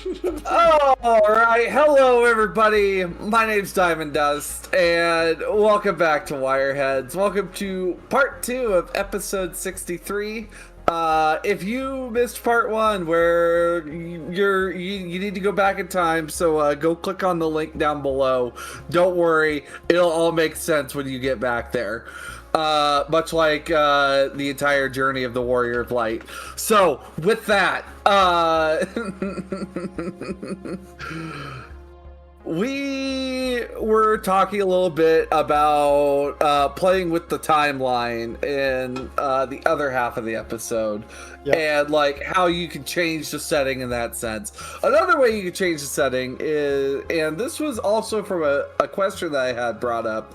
All right, hello everybody. My name's Diamond Dust, and welcome back to Wireheads. Welcome to part 2 of episode 63. If you missed part 1, where you need to go back in time, so go click on the link down below. Don't worry, it'll all make sense when you get back there. Much like the entire journey of the Warrior of Light. So, with that, we were talking a little bit about playing with the timeline in the other half of the episode. Yep. And like how you can change the setting in that sense. Another way you can change the setting is, and this was also from a question that I had brought up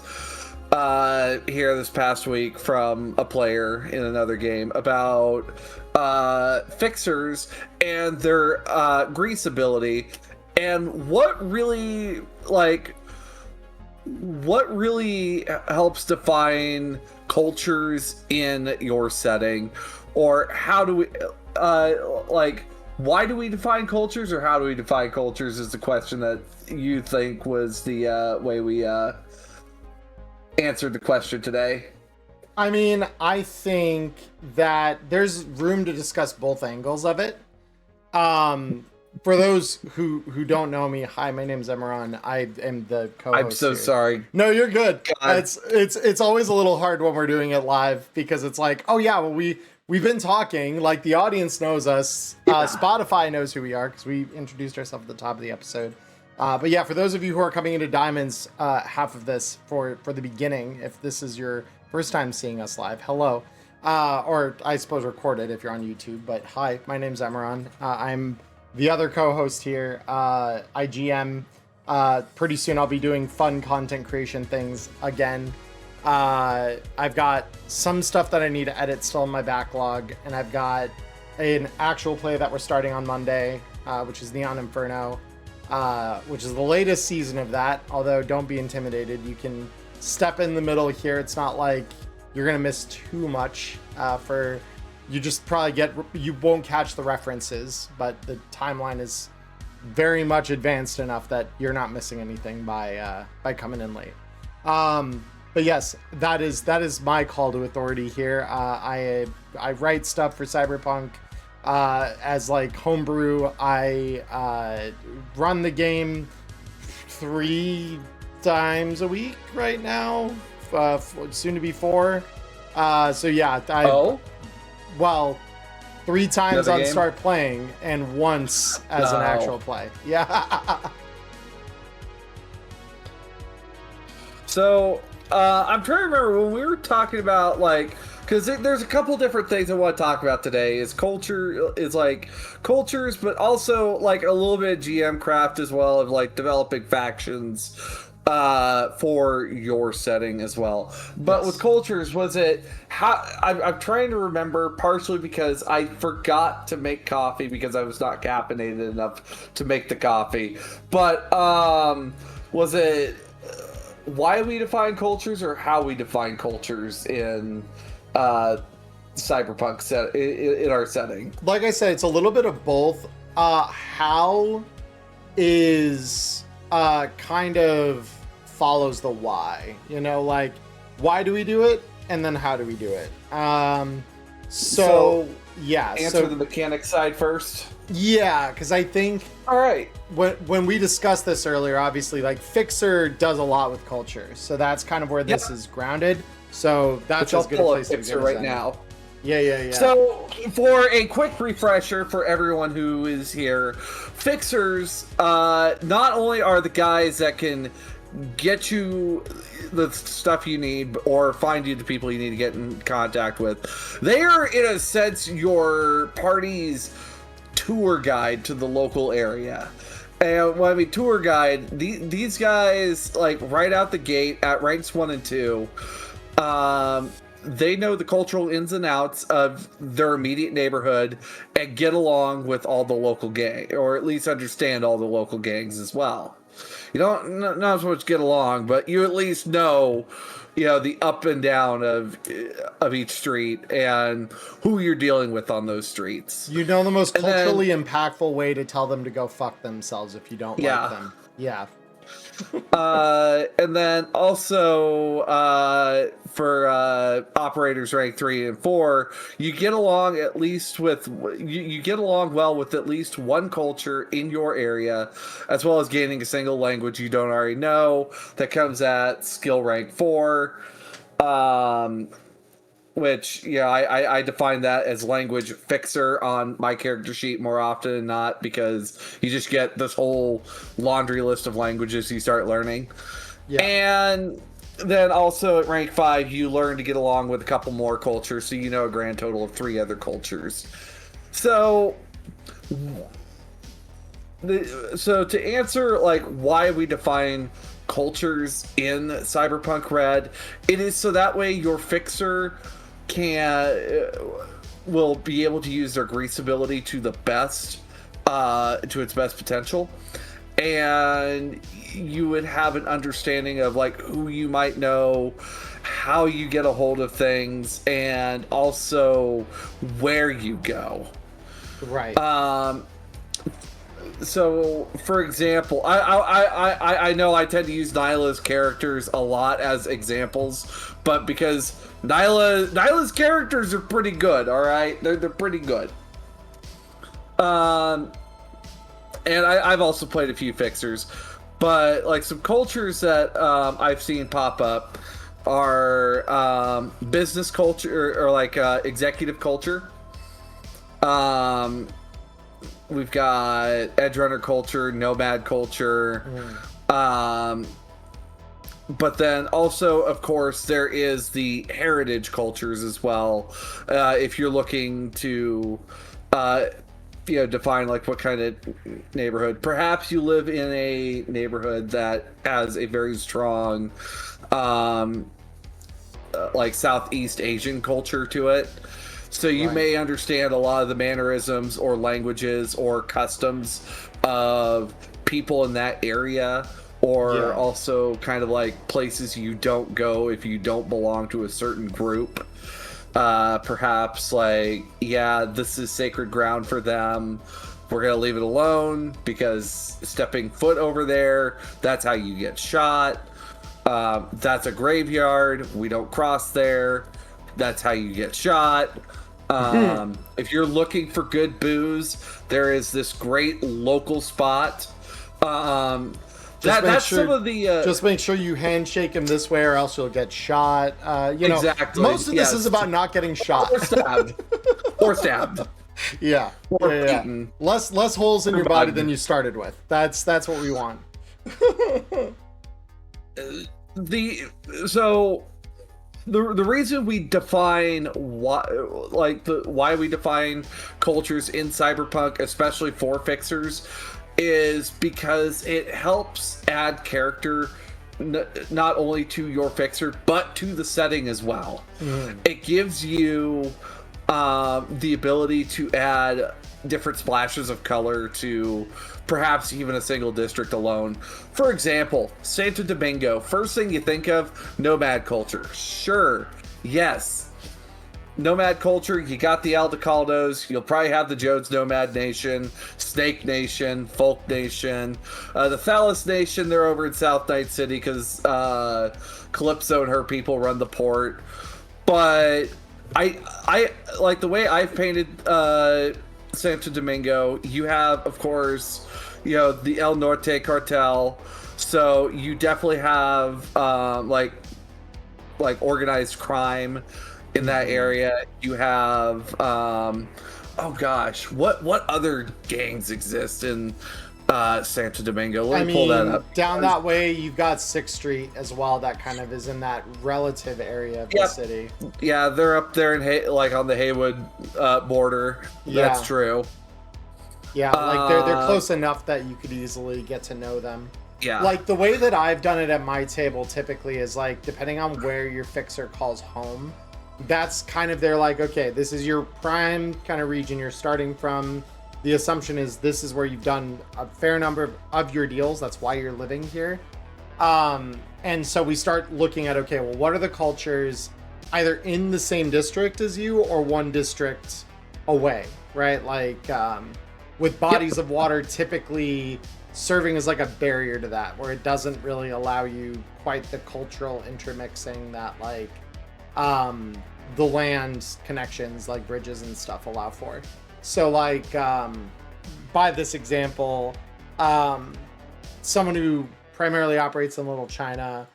here this past week from a player in another game about fixers and their grease ability, and what really helps define cultures in your setting, or how do we why do we define cultures, or how do we define cultures is the question that you think was the way we answered the question today. I mean, I think that there's room to discuss both angles of it. For those who don't know me, hi, my name's Emmerron. I am the co-host. I'm so here. Sorry. No, you're good. God. It's always a little hard when we're doing it live, because it's like, oh yeah, well we've been talking, like the audience knows us. Spotify knows who we are because we introduced ourselves at the top of the episode. But yeah, for those of you who are coming into Diamond's half of this for the beginning, if this is your first time seeing us live, hello. Or I suppose recorded if you're on YouTube, but hi, my name's Emmerron. I'm the other co-host here. IGM. Pretty soon I'll be doing fun content creation things again. I've got some stuff that I need to edit still in my backlog, and I've got an actual play that we're starting on Monday, which is Neon Inferno. Which is the latest season of that, although don't be intimidated. You can step in the middle here. It's not like you're gonna miss too much. You just probably you won't catch the references, but the timeline is very much advanced enough that you're not missing anything by coming in late. But yes, that is my call to authority here. I write stuff for Cyberpunk. As like homebrew, I run the game 3 times a week right now, soon to be 4. So yeah, well, 3 times on StartPlaying and once as an actual play. Yeah. So I'm trying to remember when we were talking about because there's a couple different things I want to talk about today. Cultures, but also like a little bit of GM craft as well, of like developing factions for your setting as well. But yes. With cultures, was it how I'm trying to remember, partially because I forgot to make coffee because I was not caffeinated enough to make the coffee. But was it why we define cultures, or how we define cultures in Cyberpunk in our setting? Like I said, it's a little bit of both. How is kind of follows the why, like why do we do it, and then how do we do it? So yeah, answer the mechanic side first. Yeah, because I think, all right, when we discussed this earlier, obviously like Fixer does a lot with culture, so that's kind of where this is grounded. So that's as good a place to begin right now. Yeah. So for a quick refresher for everyone who is here, Fixers not only are the guys that can get you the stuff you need or find you the people you need to get in contact with, they are in a sense your party's tour guide to the local area. And when I mean tour guide, these guys, like right out the gate at ranks 1 and 2, they know the cultural ins and outs of their immediate neighborhood and get along with all the local gang, or at least understand all the local gangs as well. You don't not so much get along, but you at least know, the up and down of each street and who you're dealing with on those streets. You know the most culturally impactful way to tell them to go fuck themselves if you don't like them. Yeah. And then also for operators rank 3 and 4, you get along at least with you get along well with at least one culture in your area, as well as gaining a single language you don't already know. That comes at skill rank 4. Which, I define that as language fixer on my character sheet more often than not, because you just get this whole laundry list of languages you start learning. Yeah. And then also at rank 5, you learn to get along with a couple more cultures, so a grand total of 3 other cultures. So to answer why we define cultures in Cyberpunk Red, it is so that way your fixer will be able to use their grease ability to the best, to its best potential, and you would have an understanding of who you might know, how you get a hold of things, and also where you go. Right. So, for example, I know I tend to use Nyla's characters a lot as examples, but because Nyla's characters are pretty good, all right? They're pretty good. And I've also played a few fixers, but some cultures that I've seen pop up are business culture, or executive culture. We've got edge runner culture, nomad culture. But then also, of course, there is the heritage cultures as well. If you're looking to, define what kind of neighborhood. Perhaps you live in a neighborhood that has a very strong, Southeast Asian culture to it. So you may understand a lot of the mannerisms or languages or customs of people in that area, or also kind of places you don't go if you don't belong to a certain group. Perhaps this is sacred ground for them. We're going to leave it alone because stepping foot over there, that's how you get shot. That's a graveyard. We don't cross there. That's how you get shot. If you're looking for good booze, there is this great local spot. Some of the just make sure you handshake him this way, or else you'll get shot. Exactly. Most of this is about not getting shot or stabbed. Yeah. Less holes in your body than you started with. That's what we want. The reason we define why we define cultures in Cyberpunk, especially for fixers, is because it helps add character not only to your fixer but to the setting as well. It gives you the ability to add different splashes of color to perhaps even a single district alone. For example, Santo Domingo, first thing you think of, nomad culture. Sure, yes. Nomad culture, you got the Aldecaldos, you'll probably have the Jodes Nomad Nation, Snake Nation, Folk Nation, the Phallus Nation, they're over in South Night City because Calypso and her people run the port. But I like the way I've painted Santo Domingo. You have, of course, the El Norte cartel, so you definitely have organized crime in that area. You have what other gangs exist in Santo Domingo? Let me pull that up. Down that way you've got 6th Street as well, that kind of is in that relative area of the city. Yeah, they're up there in on the Haywood border. That's true. Yeah, they're close enough that you could easily get to know them. Yeah. The way that I've done it at my table typically is depending on where your fixer calls home, that's kind of their like, okay, this is your prime kind of region you're starting from. The assumption is this is where you've done a fair number of your deals. That's why you're living here. And so we start looking at, okay, well, what are the cultures either in the same district as you or one district away, right? Like with bodies of water typically serving as like a barrier to that, where it doesn't really allow you quite the cultural intermixing that like the land connections like bridges and stuff allow for. So like by this example, someone who primarily operates in Little China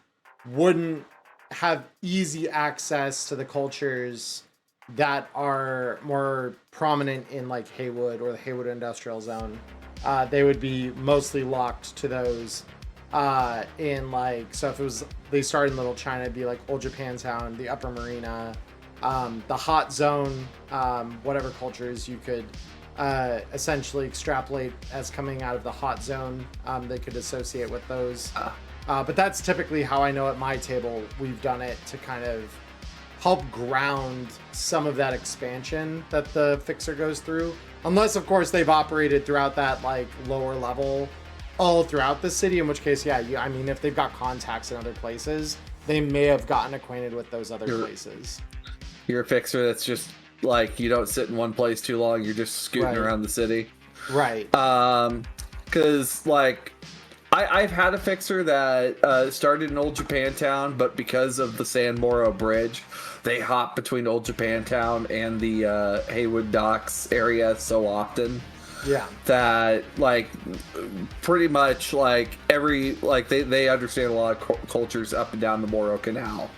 wouldn't have easy access to the cultures that are more prominent in like Haywood or the Haywood Industrial Zone. They would be mostly locked to those in like, so if it was, they started in Little China, it'd be like Old Japantown, the Upper Marina, the Hot Zone, whatever cultures you could essentially extrapolate as coming out of the Hot Zone, they could associate with those. But that's typically how I know at my table we've done it to kind of help ground some of that expansion that the fixer goes through. Unless, of course, they've operated throughout that like lower level all throughout the city, in which case, yeah, I mean, if they've got contacts in other places, they may have gotten acquainted with those other places. You're a fixer that's just like, you don't sit in one place too long, you're just scooting around the city. Right. Because like I've had a fixer that started in Old Japantown, but because of the San Moro Bridge, they hop between Old Japantown and the Haywood Docks area so often. Yeah. That like pretty much like every like they understand a lot of cultures up and down the Moro Canal.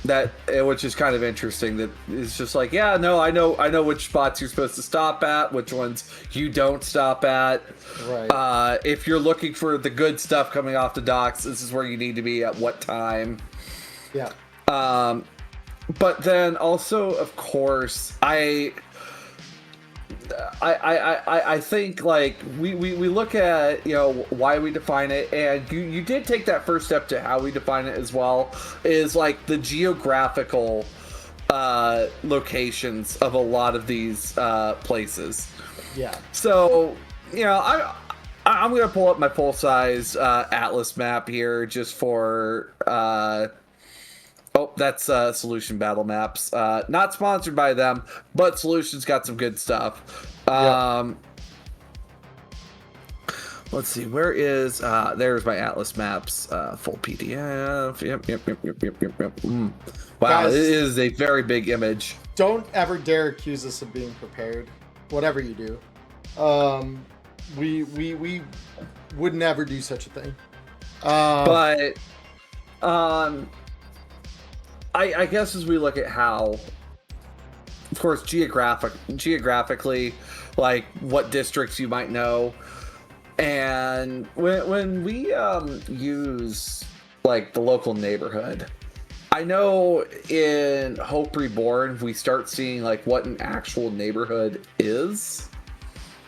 That which is kind of interesting. That it's just like, yeah, no, I know which spots you're supposed to stop at, which ones you don't stop at. Right. If you're looking for the good stuff coming off the docks, this is where you need to be at what time. Yeah. But then also, of course, I think like we look at, you know, why we define it, and you did take that first step to how we define it as well, is like the geographical locations of a lot of these places. Yeah. So, you know, I'm gonna pull up my full size atlas map here just for oh, that's Solution Battle Maps. Not sponsored by them, but Solution's got some good stuff. Let's see, where is there's my Atlas Maps full PDF. Yep. Wow, Guys, it is a very big image. Don't ever dare accuse us of being prepared, whatever you do. We would never do such a thing. But I guess as we look at how, of course, geographically, like what districts you might know, and when we use like the local neighborhood, I know in Hope Reborn we start seeing like what an actual neighborhood is,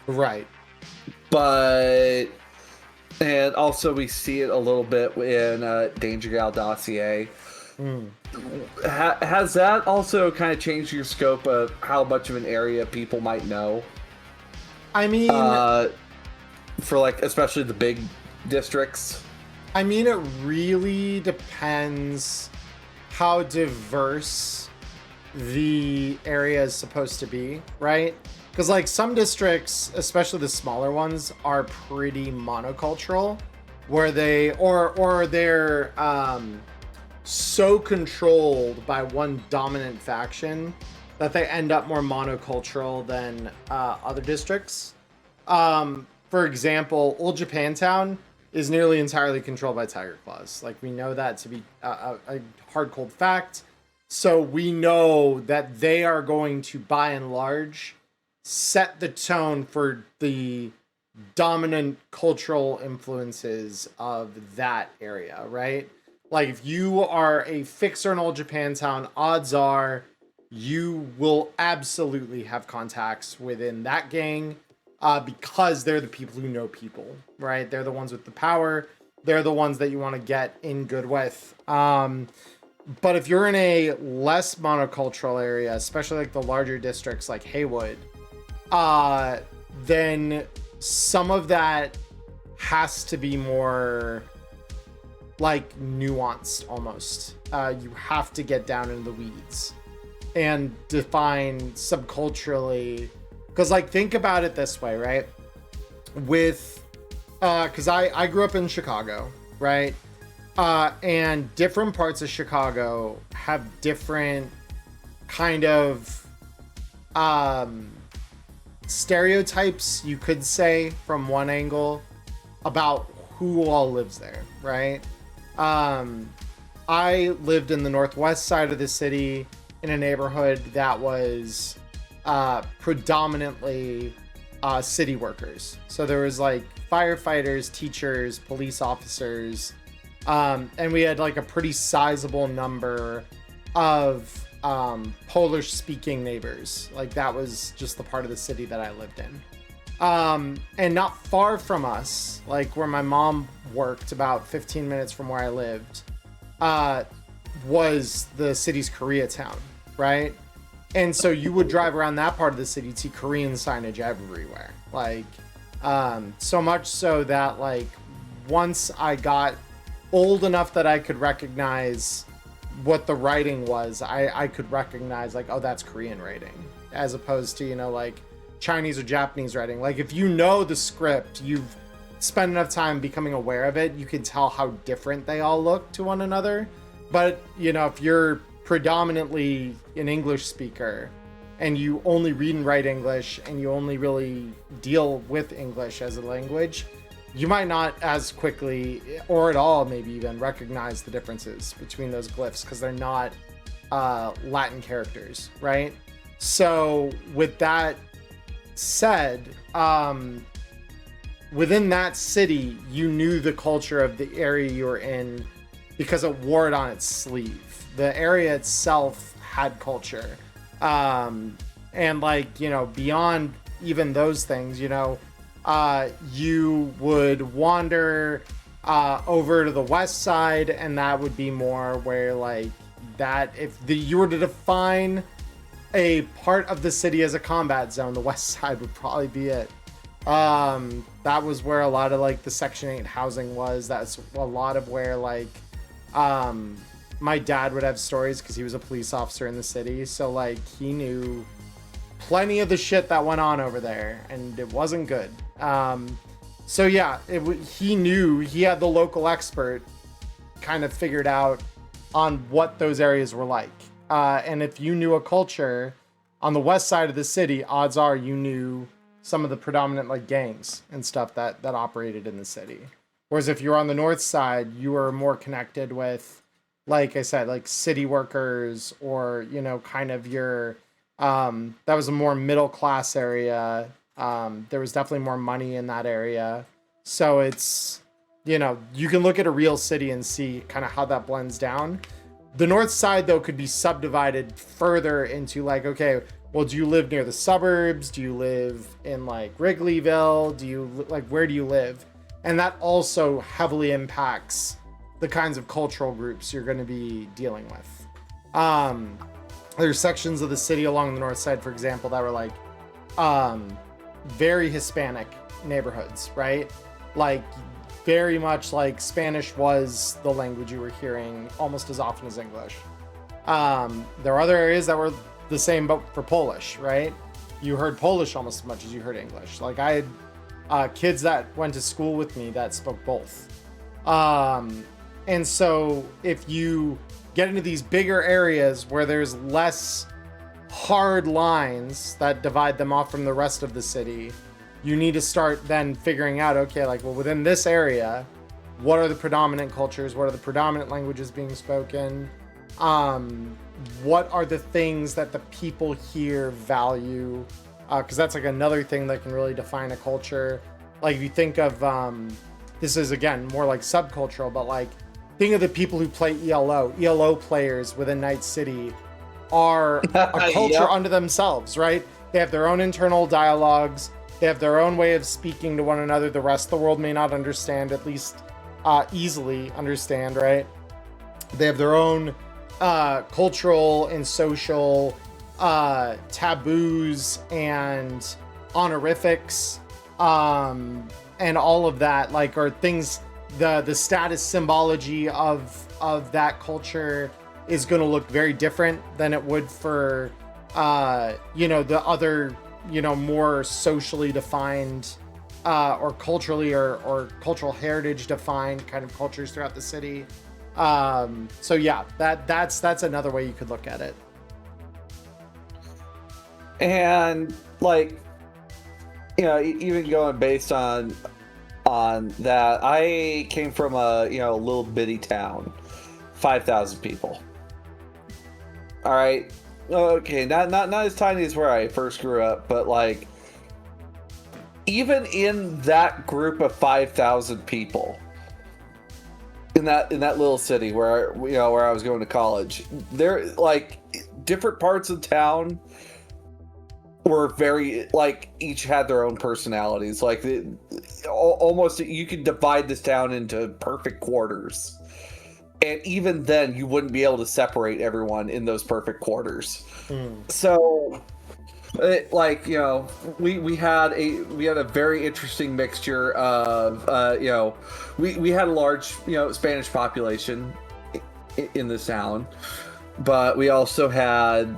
right? But and also we see it a little bit in Danger Gal Dossier. Has that also kind of changed your scope of how much of an area people might know? I mean, for like especially the big districts. I mean, it really depends how diverse the area is supposed to be, right? Because like some districts, especially the smaller ones, are pretty monocultural, where they or they're so controlled by one dominant faction that they end up more monocultural than other districts. For example, Old Japantown is nearly entirely controlled by Tiger Claws. Like, we know that to be a hard, cold fact. So we know that they are going to, by and large, set the tone for the dominant cultural influences of that area, right? Like, if you are a fixer in Old Japantown, odds are you will absolutely have contacts within that gang because they're the people who know people, right? They're the ones with the power. They're the ones that you want to get in good with. But if you're in a less monocultural area, especially like the larger districts like Haywood, then some of that has to be more like nuanced almost. You have to get down into the weeds and define subculturally, because like think about it this way, right? With because I grew up in Chicago, right? And different parts of Chicago have different kind of stereotypes, you could say, from one angle about who all lives there, right? I lived in the northwest side of the city in a neighborhood that was predominantly city workers. So there was like firefighters, teachers, police officers, and we had like a pretty sizable number of Polish speaking neighbors. Like that was just the part of the city that I lived in. And not far from us, like where my mom worked, about 15 minutes from where I lived, was the city's Koreatown, right? And so you would drive around that part of the city, see Korean signage everywhere. Like, so much so that like once I got old enough that I could recognize what the writing was, I could recognize like, oh, that's Korean writing, as opposed to, you know, like Chinese or Japanese writing. Like if you know the script, you've spent enough time becoming aware of it, you can tell how different they all look to one another. But, you know, if you're predominantly an English speaker and you only read and write English and you only really deal with English as a language, you might not as quickly or at all maybe even recognize the differences between those glyphs because they're not Latin characters, right? So with that said, within that city, you knew the culture of the area you were in because it wore it on its sleeve. The area itself had culture. And like, you know, beyond even those things, you know, you would wander over to the west side, and that would be more where like that, if you were to define a part of the city as a combat zone, the west side would probably be it. That was where a lot of like the Section 8 housing was. That's a lot of where like my dad would have stories because he was a police officer in the city, so like he knew plenty of the shit that went on over there, and it wasn't good. So yeah, he knew, he had the local expert kind of figured out on what those areas were like. And if you knew a culture on the west side of the city, odds are you knew some of the predominant like gangs and stuff that operated in the city. Whereas if you're on the north side, you were more connected with, like I said, like city workers, or, you know, kind of your, that was a more middle class area. There was definitely more money in that area. So it's, you know, you can look at a real city and see kind of how that blends down. The north side, though, could be subdivided further into like, okay, well, do you live near the suburbs? Do you live in like Wrigleyville? Do you like, where do you live? And that also heavily impacts the kinds of cultural groups you're going to be dealing with. There's sections of the city along the north side, for example, that were like very Hispanic neighborhoods, right? Like very much like Spanish was the language you were hearing almost as often as English. There were other areas that were the same, but for Polish, right? You heard Polish almost as much as you heard English. Like I had kids that went to school with me that spoke both. And so if you get into these bigger areas where there's less hard lines that divide them off from the rest of the city, you need to start then figuring out, okay, like, well, within this area, what are the predominant cultures? What are the predominant languages being spoken? What are the things that the people here value? Because that's like another thing that can really define a culture. Like if you think of, this is again more like subcultural, but like think of the people who play ELO. ELO players within Night City are a culture Yep. unto themselves, right? They have their own internal dialogues. They have their own way of speaking to one another. The rest of the world may not understand, at least easily understand, right? They have their own cultural and social taboos and honorifics, and all of that, like, are things, the status symbology of that culture is going to look very different than it would for the other, more socially defined or culturally or cultural heritage defined kind of cultures throughout the city. So yeah, that's another way you could look at it. And like, even going based on that, I came from a little bitty town, 5,000 people. All right, okay, not as tiny as where I first grew up, but like, even in that group of 5,000 people, in that little city where I was going to college, there, like, different parts of town were very, like, each had their own personalities. Like, almost you could divide this town into perfect quarters, and even then you wouldn't be able to separate everyone in those perfect quarters. So like, we had a very interesting mixture of we had a large Spanish population in this town, but we also had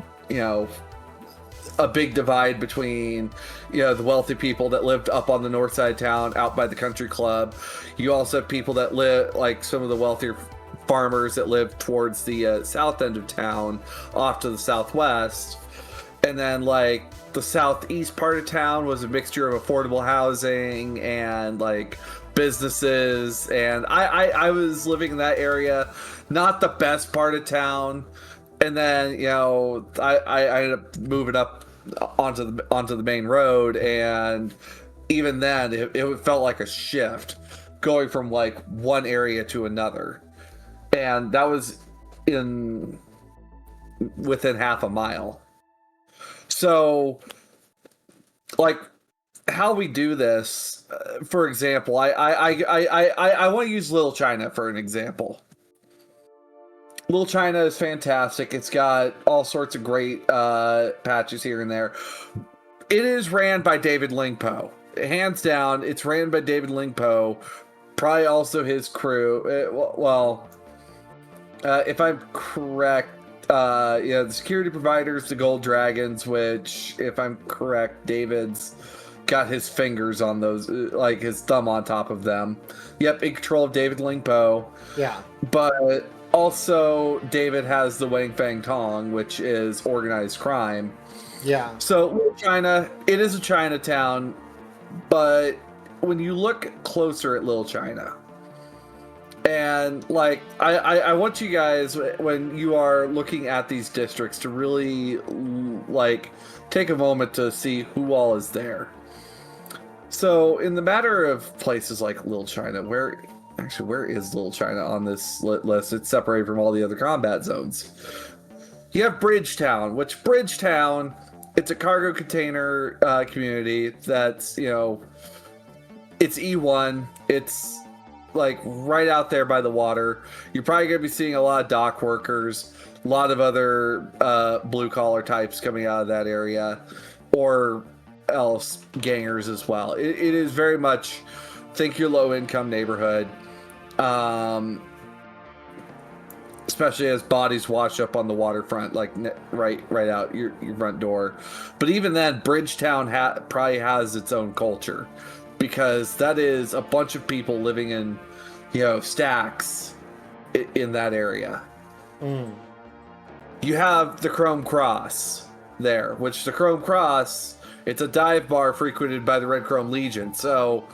a big divide between the wealthy people that lived up on the north side of town out by the country club. You also have people that live, like some of the wealthier farmers that live towards the south end of town off to the southwest. And then, like, the southeast part of town was a mixture of affordable housing and, like, businesses. And I was living in that area, not the best part of town. And then, I ended up moving up onto the main road. And even then, it felt like a shift going from, like, one area to another. And that was within half a mile. So, like, how we do this, for example, I want to use Little China for an example. Little China is fantastic. It's got all sorts of great patches here and there. It is ran by David Lingpo. Hands down, it's ran by David Lingpo. Probably also his crew. If I'm correct, the security providers, the Gold Dragons, which, if I'm correct, David's got his fingers on those, like his thumb on top of them. Yep, in control of David Lingpo. Yeah. But also, David has the Wang Fang Tong, which is organized crime. Yeah. So, Little China, it is a Chinatown, but when you look closer at Little China, and, like, I want you guys, when you are looking at these districts, to really, like, take a moment to see who all is there. So, in the matter of places like Little China, where is Little China on this list? It's separated from all the other combat zones. You have Bridgetown, which Bridgetown, it's a cargo container community that's, it's E1. It's, like, right out there by the water. You're probably going to be seeing a lot of dock workers, a lot of other blue-collar types coming out of that area, or else gangers as well. It is very much, think your low-income neighborhood, especially as bodies wash up on the waterfront, like right out your front door. But even then, Bridgetown probably has its own culture, because that is a bunch of people living in, stacks in that area. You have the Chrome Cross there, which the Chrome Cross, it's a dive bar frequented by the Red Chrome Legion. So,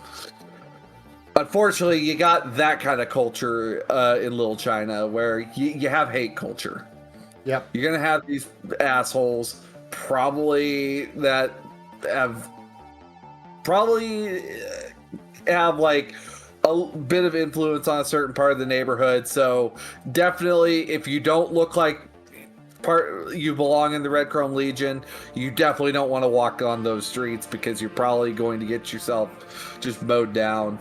unfortunately, you got that kind of culture in Little China, where you have hate culture. Yep. You're going to have these assholes probably have like a bit of influence on a certain part of the neighborhood. So definitely, if you don't look like you belong in the Red Chrome Legion, you definitely don't want to walk on those streets, because you're probably going to get yourself just mowed down.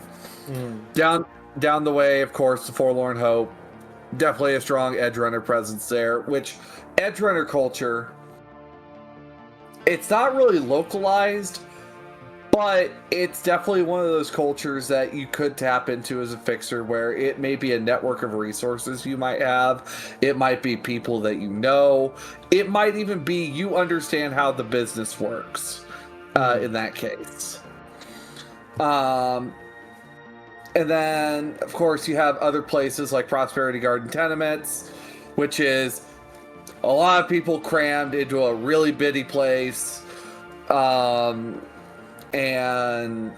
Down the way, of course, the Forlorn Hope. definitely a strong Edgerunner presence there, which Edgerunner culture, it's not really localized, but it's definitely one of those cultures that you could tap into as a fixer, where it may be a network of resources you might have. It might be people that you know. It might even be you understand how the business works in that case. And then, of course, you have other places like Prosperity Garden Tenements, which is a lot of people crammed into a really bitty place. And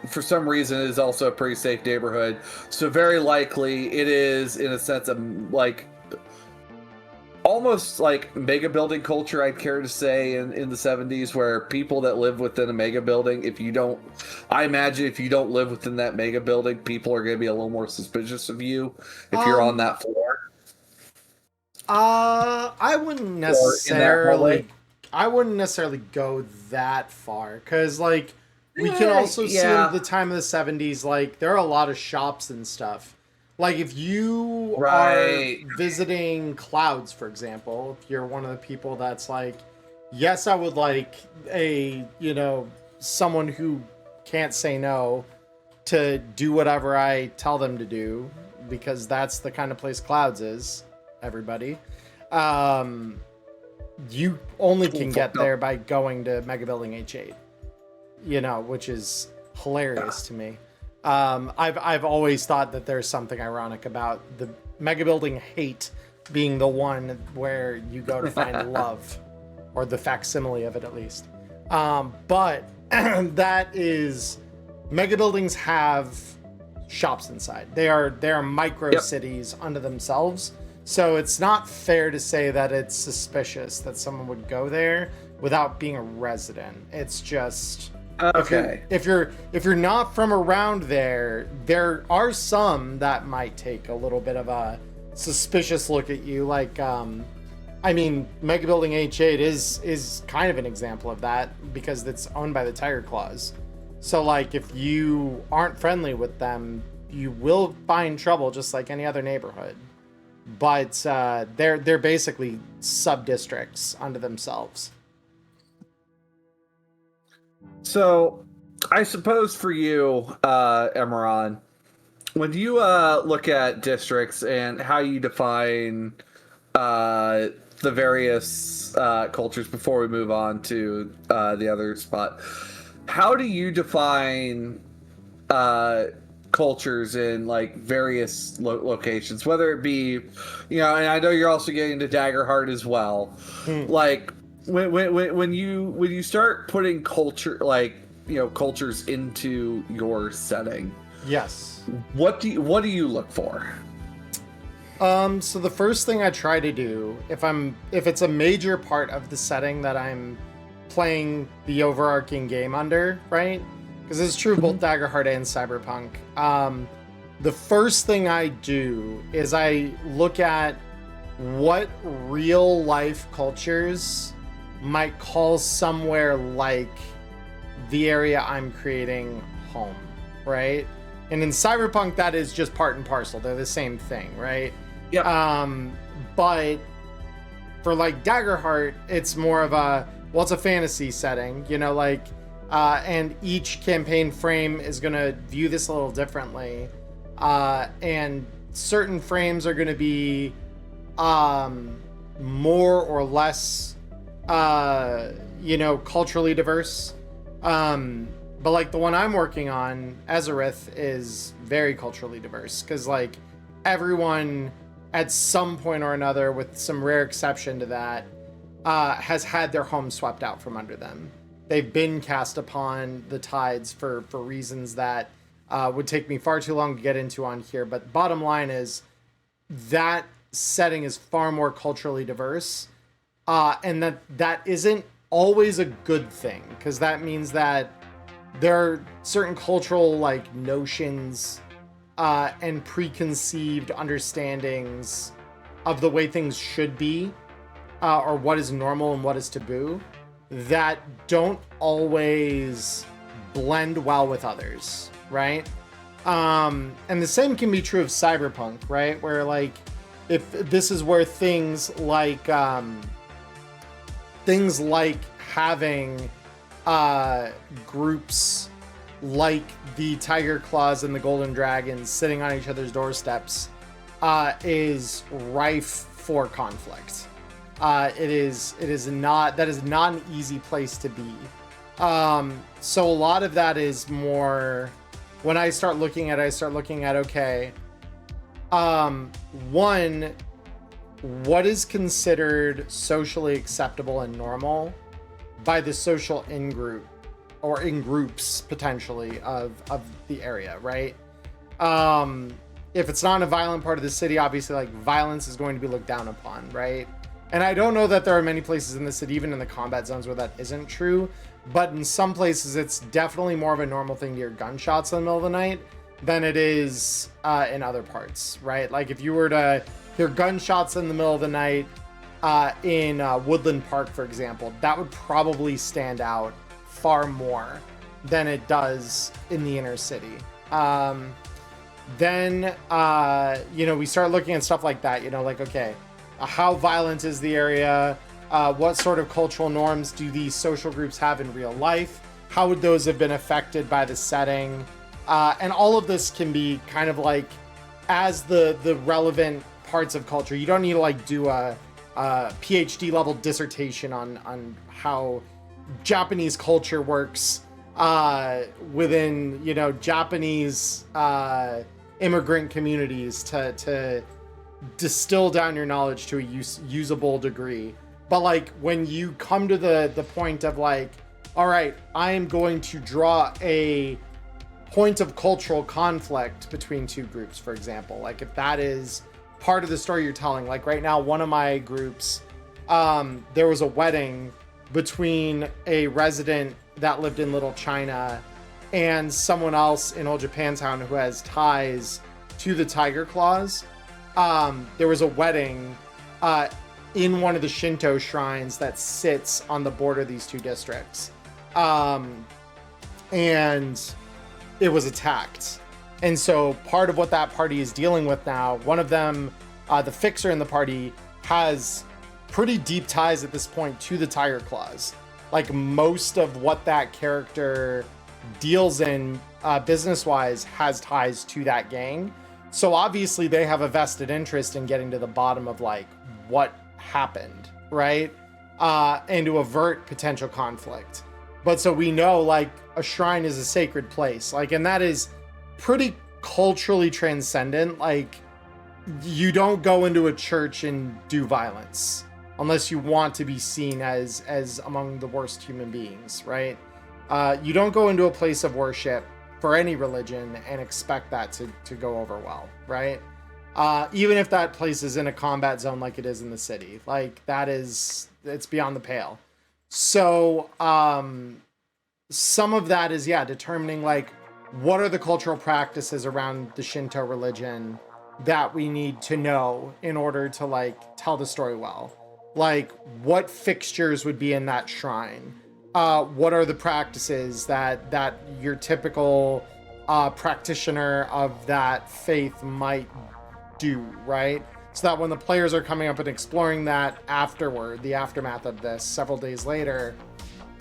for some reason, it is also a pretty safe neighborhood. So very likely it is, in a sense, like almost like mega building culture, I'd care to say, in the 70s, where people that live within a mega building, I imagine if you don't live within that mega building, people are going to be a little more suspicious of you if you're on that floor. I wouldn't necessarily go that far, because like we can also see at the time of the 70s, like there are a lot of shops and stuff. Like if you are visiting Clouds, for example, if you're one of the people that's like, yes, I would like someone who can't say no to do whatever I tell them to do, because that's the kind of place Clouds is, everybody. You only can get there by going to Mega Building H8, which is hilarious to me. I've always thought that there's something ironic about the Mega Building Hate being the one where you go to find love, or the facsimile of it at least. But that is, Mega Buildings have shops inside. They are micro cities unto themselves. So it's not fair to say that it's suspicious that someone would go there without being a resident. It's just, okay. If you're not from around there are some that might take a little bit of a suspicious look at you. Like, Mega Building H8 is kind of an example of that, because it's owned by the Tiger Claws. So like, if you aren't friendly with them, you will find trouble just like any other neighborhood. But they're basically sub-districts unto themselves. So, I suppose for you, Emmerron, when you look at districts and how you define the various cultures, before we move on to the other spot, how do you define cultures in like various locations, whether it be, and I know you're also getting into Daggerheart as well. Like when you start putting culture, like cultures into your setting, yes, what do you look for? So the first thing I try to do, if it's a major part of the setting that I'm playing the overarching game under, right? Because it's true of both Daggerheart and Cyberpunk. The first thing I do is I look at what real life cultures might call somewhere like the area I'm creating home, right? And in Cyberpunk, that is just part and parcel. They're the same thing, right? Yeah. But for like Daggerheart, it's more of it's a fantasy setting, and each campaign frame is going to view this a little differently. And certain frames are going to be more or less, culturally diverse. But like the one I'm working on, Ezerith, is very culturally diverse, because like everyone at some point or another, with some rare exception to that, has had their home swept out from under them. They've been cast upon the tides for reasons that would take me far too long to get into on here. But bottom line is that setting is far more culturally diverse, and that isn't always a good thing, because that means that there are certain cultural like notions and preconceived understandings of the way things should be, or what is normal and what is taboo, that don't always blend well with others, right? And the same can be true of Cyberpunk, right? Where like, if this is where things like having groups like the Tiger Claws and the Golden Dragons sitting on each other's doorsteps is rife for conflict. That is not an easy place to be. So a lot of that is more, when I start looking at, okay, one, what is considered socially acceptable and normal by the social in-group, or in groups potentially of the area, right? If it's not a violent part of the city, obviously like violence is going to be looked down upon, right? And I don't know that there are many places in the city, even in the combat zones, where that isn't true, but in some places it's definitely more of a normal thing to hear gunshots in the middle of the night than it is in other parts, right? Like if you were to hear gunshots in the middle of the night in Woodland Park, for example, that would probably stand out far more than it does in the inner city. Then we start looking at stuff like that, like, okay, how violent is the area? What sort of cultural norms do these social groups have in real life? How would those have been affected by the setting? And all of this can be kind of like, as the relevant parts of culture. You don't need to like do a PhD level dissertation on how Japanese culture works within Japanese immigrant communities to distill down your knowledge to a usable degree. But like when you come to the point of like, all right, I am going to draw a point of cultural conflict between two groups, for example, like if that is part of the story you're telling, like right now, one of my groups, there was a wedding between a resident that lived in Little China and someone else in Old Japantown who has ties to the Tiger Claws. There was a wedding in one of the Shinto shrines that sits on the border of these two districts. And it was attacked. And so part of what that party is dealing with now, one of them, the fixer in the party, has pretty deep ties at this point to the Tiger Claws. Like most of what that character deals in business-wise has ties to that gang. So obviously they have a vested interest in getting to the bottom of like what happened, right? And to avert potential conflict. But so we know like a shrine is a sacred place, like, and that is pretty culturally transcendent. Like you don't go into a church and do violence unless you want to be seen as among the worst human beings, right? You don't go into a place of worship for any religion and expect that to go over well, right? Even if that place is in a combat zone like it is in the city, like it's beyond the pale. So some of that is determining like what are the cultural practices around the Shinto religion that we need to know in order to like tell the story well. Like what fixtures would be in that shrine? What are the practices that your typical practitioner of that faith might do, right? So that when the players are coming up and exploring that afterward, the aftermath of this several days later,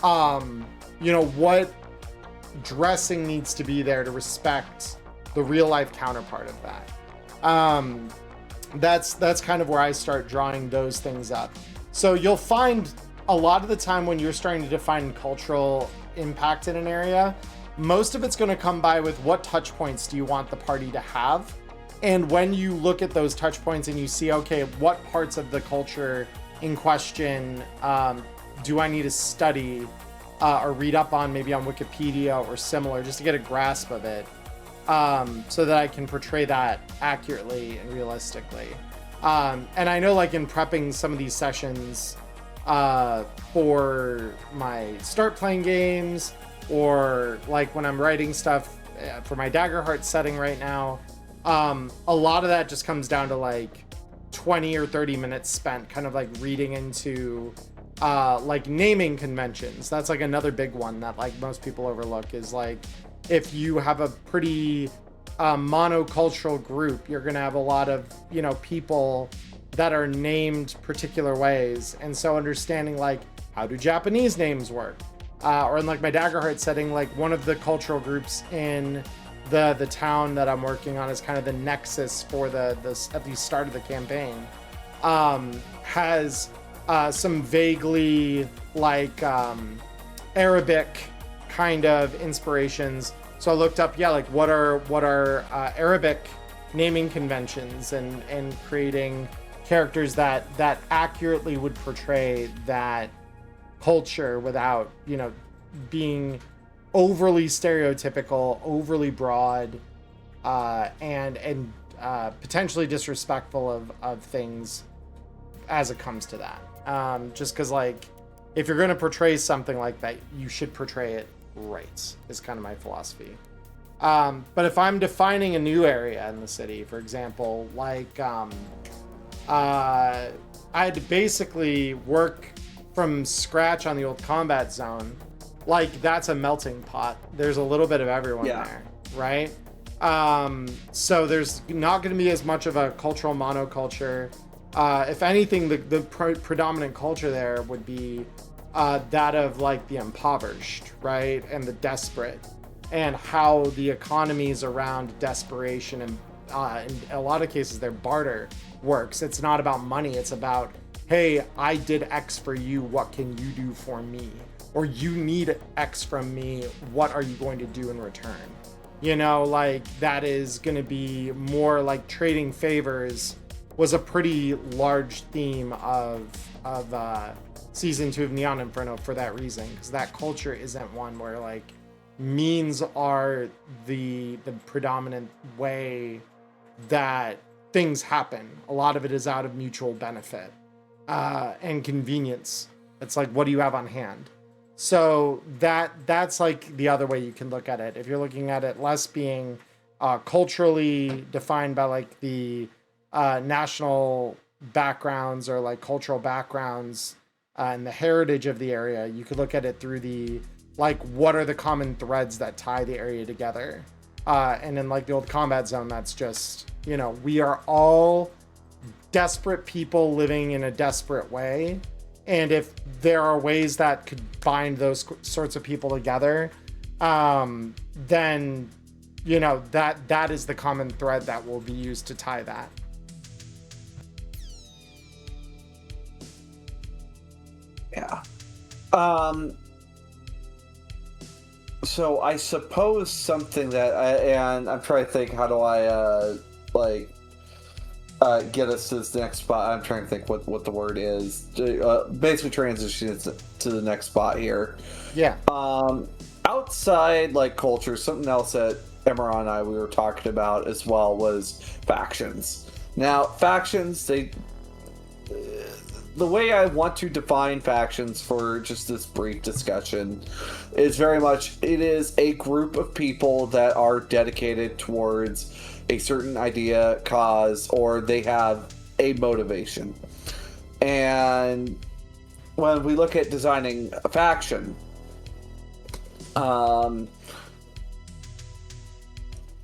what dressing needs to be there to respect the real life counterpart of that. That's kind of where I start drawing those things up. So you'll find a lot of the time when you're starting to define cultural impact in an area, most of it's going to come by with what touch points do you want the party to have. And when you look at those touch points and you see, okay, what parts of the culture in question do I need to study or read up on, maybe on Wikipedia or similar, just to get a grasp of it, so that I can portray that accurately and realistically. And I know like in prepping some of these sessions for my start playing games, or like when I'm writing stuff for my Daggerheart setting right now, a lot of that just comes down to like 20 or 30 minutes spent kind of like reading into like naming conventions. That's like another big one that like most people overlook, is like if you have a pretty monocultural group, you're going to have a lot of, you know, people that are named particular ways. And so understanding like, how do Japanese names work? Or in like my Daggerheart setting, like one of the cultural groups in the town that I'm working on is kind of the nexus for the at the start of the campaign, has some vaguely like Arabic kind of inspirations. So I looked up, like what are Arabic naming conventions, and creating characters that accurately would portray that culture without, you know, being overly stereotypical, overly broad, and potentially disrespectful of things as it comes to that. Just because, like, if you're going to portray something like that, you should portray it right, is kind of my philosophy. But if I'm defining a new area in the city, for example, like I had to basically work from scratch on the old combat zone. Like, that's a melting pot. There's a little bit of everyone there, right? So there's not going to be as much of a cultural monoculture. If anything, the predominant culture there would be that of like the impoverished, right? And the desperate, and how the economies around desperation and in a lot of cases their barter works. It's not about money. It's about, hey, I did X for you. What can you do for me? Or you need X from me. What are you going to do in return? You know, like that is going to be more like trading favors was a pretty large theme of season 2 of Neon Inferno for that reason, because that culture isn't one where like means are the predominant way that things happen. A lot of it is out of mutual benefit and convenience. It's like, what do you have on hand? So that's like the other way you can look at it. If you're looking at it less being culturally defined by like the national backgrounds or like cultural backgrounds and the heritage of the area, you could look at it through the like, what are the common threads that tie the area together? And in like the old combat zone, that's just, you know, we are all desperate people living in a desperate way. And if there are ways that could bind those sorts of people together, then, you know, that is the common thread that will be used to tie that. Yeah. So I suppose something that and I'm trying to think, how do I get us to this next spot? I'm trying to think what the word is. Basically transition to the next spot here. Yeah. Outside like culture, something else that Emmerron and I we were talking about as well was factions. Now, factions, the way I want to define factions for just this brief discussion is very much, it is a group of people that are dedicated towards a certain idea, cause, or they have a motivation. And when we look at designing a faction,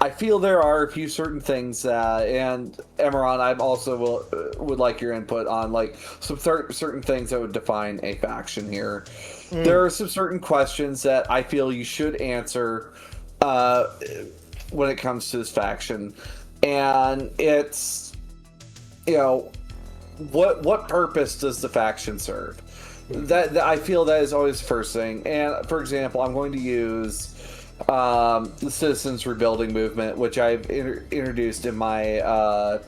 I feel there are a few certain things that, and Emmerron, I also would like your input on like some certain things that would define a faction here. There are some certain questions that I feel you should answer when it comes to this faction, and it's, you know, what purpose does the faction serve? That I feel that is always the first thing. And for example, I'm going to use the Citizens Rebuilding Movement, which I've introduced in my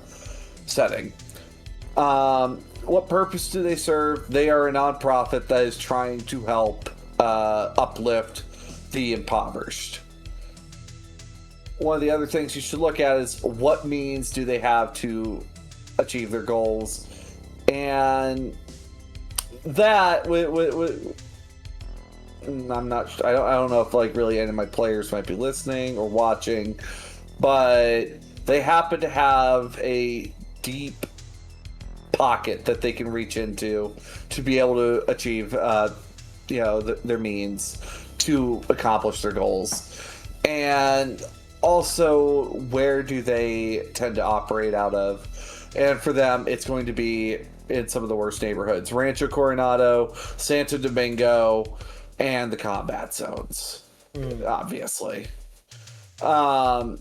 setting. What purpose do they serve? They are a nonprofit that is trying to help uplift the impoverished. One of the other things you should look at is what means do they have to achieve their goals, and that I'm not. I don't know if like really any of my players might be listening or watching, but they happen to have a deep pocket that they can reach into to be able to achieve, their means to accomplish their goals. And also, where do they tend to operate out of? And for them, it's going to be in some of the worst neighborhoods. Rancho Coronado, Santo Domingo, and the combat zones, obviously. I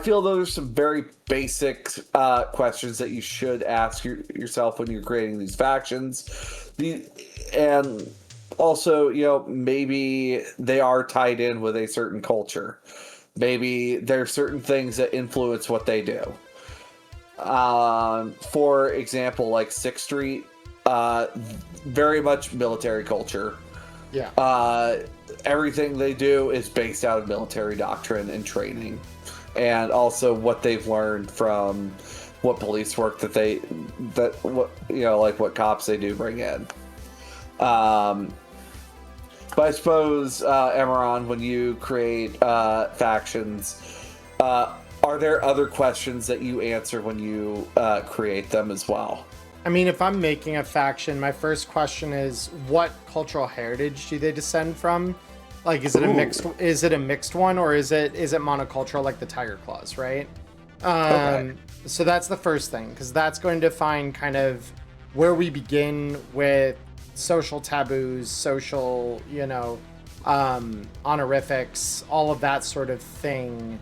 feel those are some very basic questions that you should ask yourself when you're creating these factions. And also, maybe they are tied in with a certain culture. Maybe there are certain things that influence what they do. For example, like 6th Street, very much military culture. Yeah. Everything they do is based out of military doctrine and training, and also what they've learned from what police work what cops they do bring in. But I suppose, Emmerron, when you create factions, are there other questions that you answer when you create them as well? I mean, if I'm making a faction, my first question is, what cultural heritage do they descend from? Like, is it a mixed one, or is it monocultural like the Tiger Claws, right? Okay. So that's the first thing, because that's going to define kind of where we begin with social taboos, social, honorifics, all of that sort of thing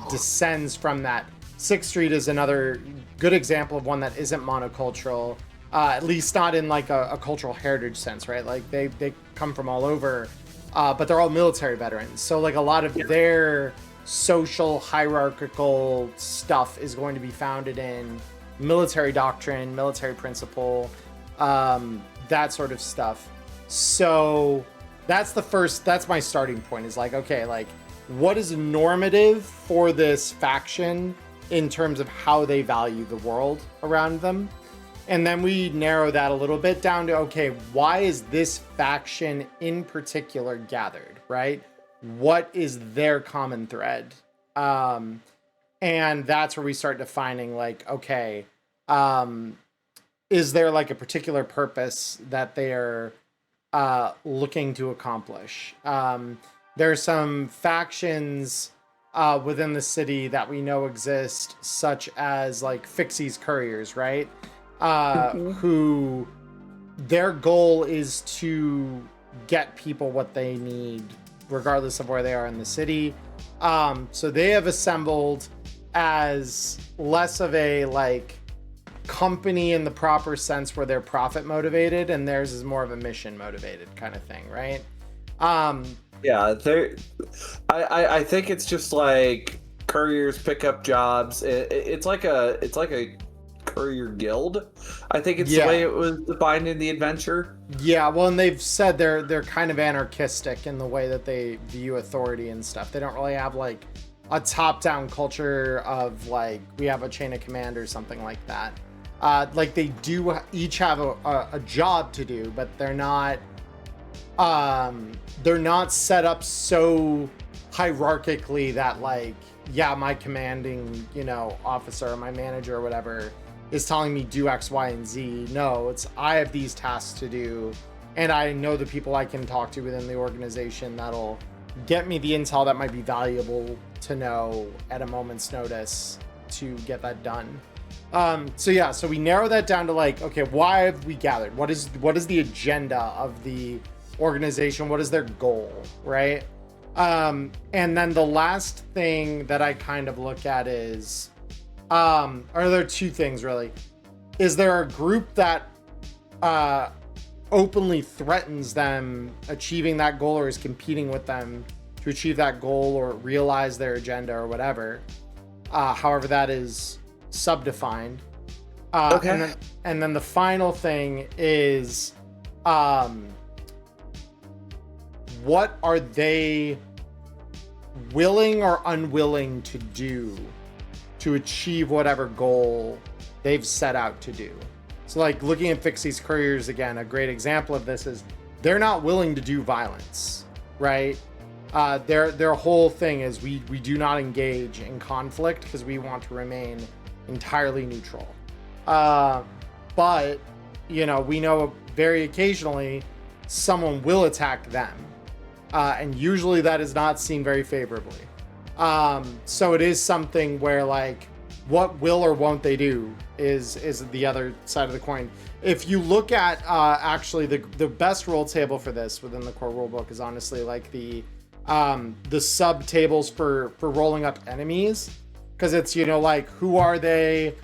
descends from that. 6th Street is another good example of one that isn't monocultural, at least not in like a cultural heritage sense, right? Like they come from all over, but they're all military veterans. So like a lot of their social hierarchical stuff is going to be founded in military doctrine, military principle, that sort of stuff. So that's my starting point, is like, okay, like what is normative for this faction in terms of how they value the world around them? And then we narrow that a little bit down to, okay, why is this faction in particular gathered, right? What is their common thread? And that's where we start defining, like, okay, is there like a particular purpose that they're looking to accomplish? There are some factions within the city that we know exist, such as like Fixie's Couriers, right? Who their goal is to get people what they need, regardless of where they are in the city. So they have assembled as less of a like company in the proper sense where they're profit motivated, and theirs is more of a mission motivated kind of thing, right? Yeah, I think it's just like couriers pick up jobs. It's like a courier guild. I think it's the way it was defined in the adventure. Yeah, well, and they've said they're kind of anarchistic in the way that they view authority and stuff. They don't really have like a top-down culture of like we have a chain of command or something like that. Like they do each have a job to do, but they're not set up so hierarchically that like, yeah, my commanding, officer or my manager or whatever is telling me do X, Y, and Z. No, it's I have these tasks to do, and I know the people I can talk to within the organization that'll get me the intel that might be valuable to know at a moment's notice to get that done. So we narrow that down to like, okay, why have we gathered? What is the agenda of the organization? What is their goal, right? And then the last thing that I kind of look at is, are there two things really? Is there a group that openly threatens them achieving that goal, or is competing with them to achieve that goal or realize their agenda or whatever? However, that is subdefined. Okay. And then the final thing is, what are they willing or unwilling to do to achieve whatever goal they've set out to do? So like looking at Fixie's Couriers again, a great example of this is they're not willing to do violence, right? Their whole thing is we do not engage in conflict because we want to remain entirely neutral. But we know very occasionally someone will attack them. And usually that is not seen very favorably. So it is something where like what will or won't they do is the other side of the coin. If you look at actually the best rule table for this within the core rulebook is honestly like the sub tables for rolling up enemies, because it's, you know, like who are they,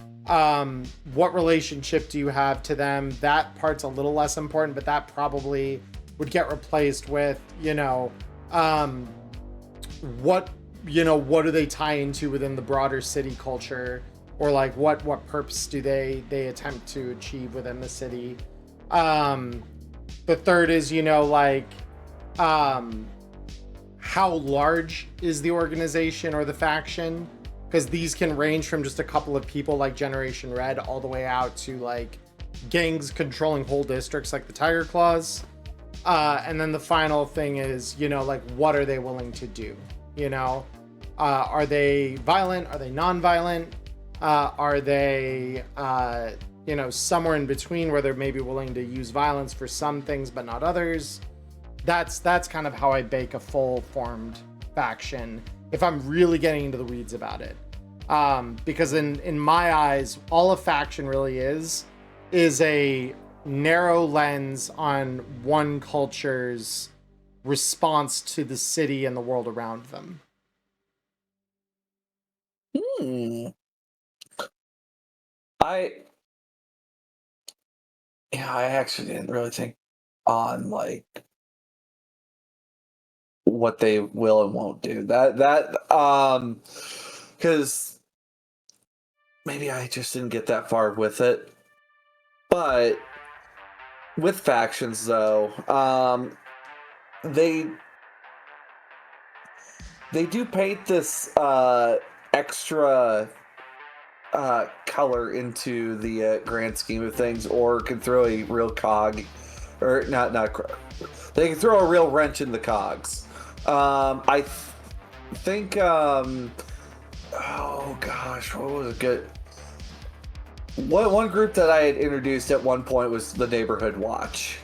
what relationship do you have to them. That part's a little less important, but that probably would get replaced with, you know, what do they tie into within the broader city culture, or like what purpose do they attempt to achieve within the city. The third is, you know, like how large is the organization or the faction, because these can range from just a couple of people like Generation Red all the way out to like gangs controlling whole districts like the Tiger Claws. And then the final thing is, you know, like what are they willing to do? You know, are they violent? Are they non-violent? Are they, you know, somewhere in between where they're maybe willing to use violence for some things but not others? That's kind of how I bake a full formed faction if I'm really getting into the weeds about it. Because in my eyes, all a faction really is a narrow lens on one culture's response to the city and the world around them. I actually didn't really think on like what they will and won't do. Because maybe I just didn't get that far with it. But with factions though, they do paint this extra color into the grand scheme of things, or can throw a real cog, or not they can throw a real wrench in the cogs. I think oh gosh, what was it good? One group that I had introduced at one point was the Neighborhood Watch.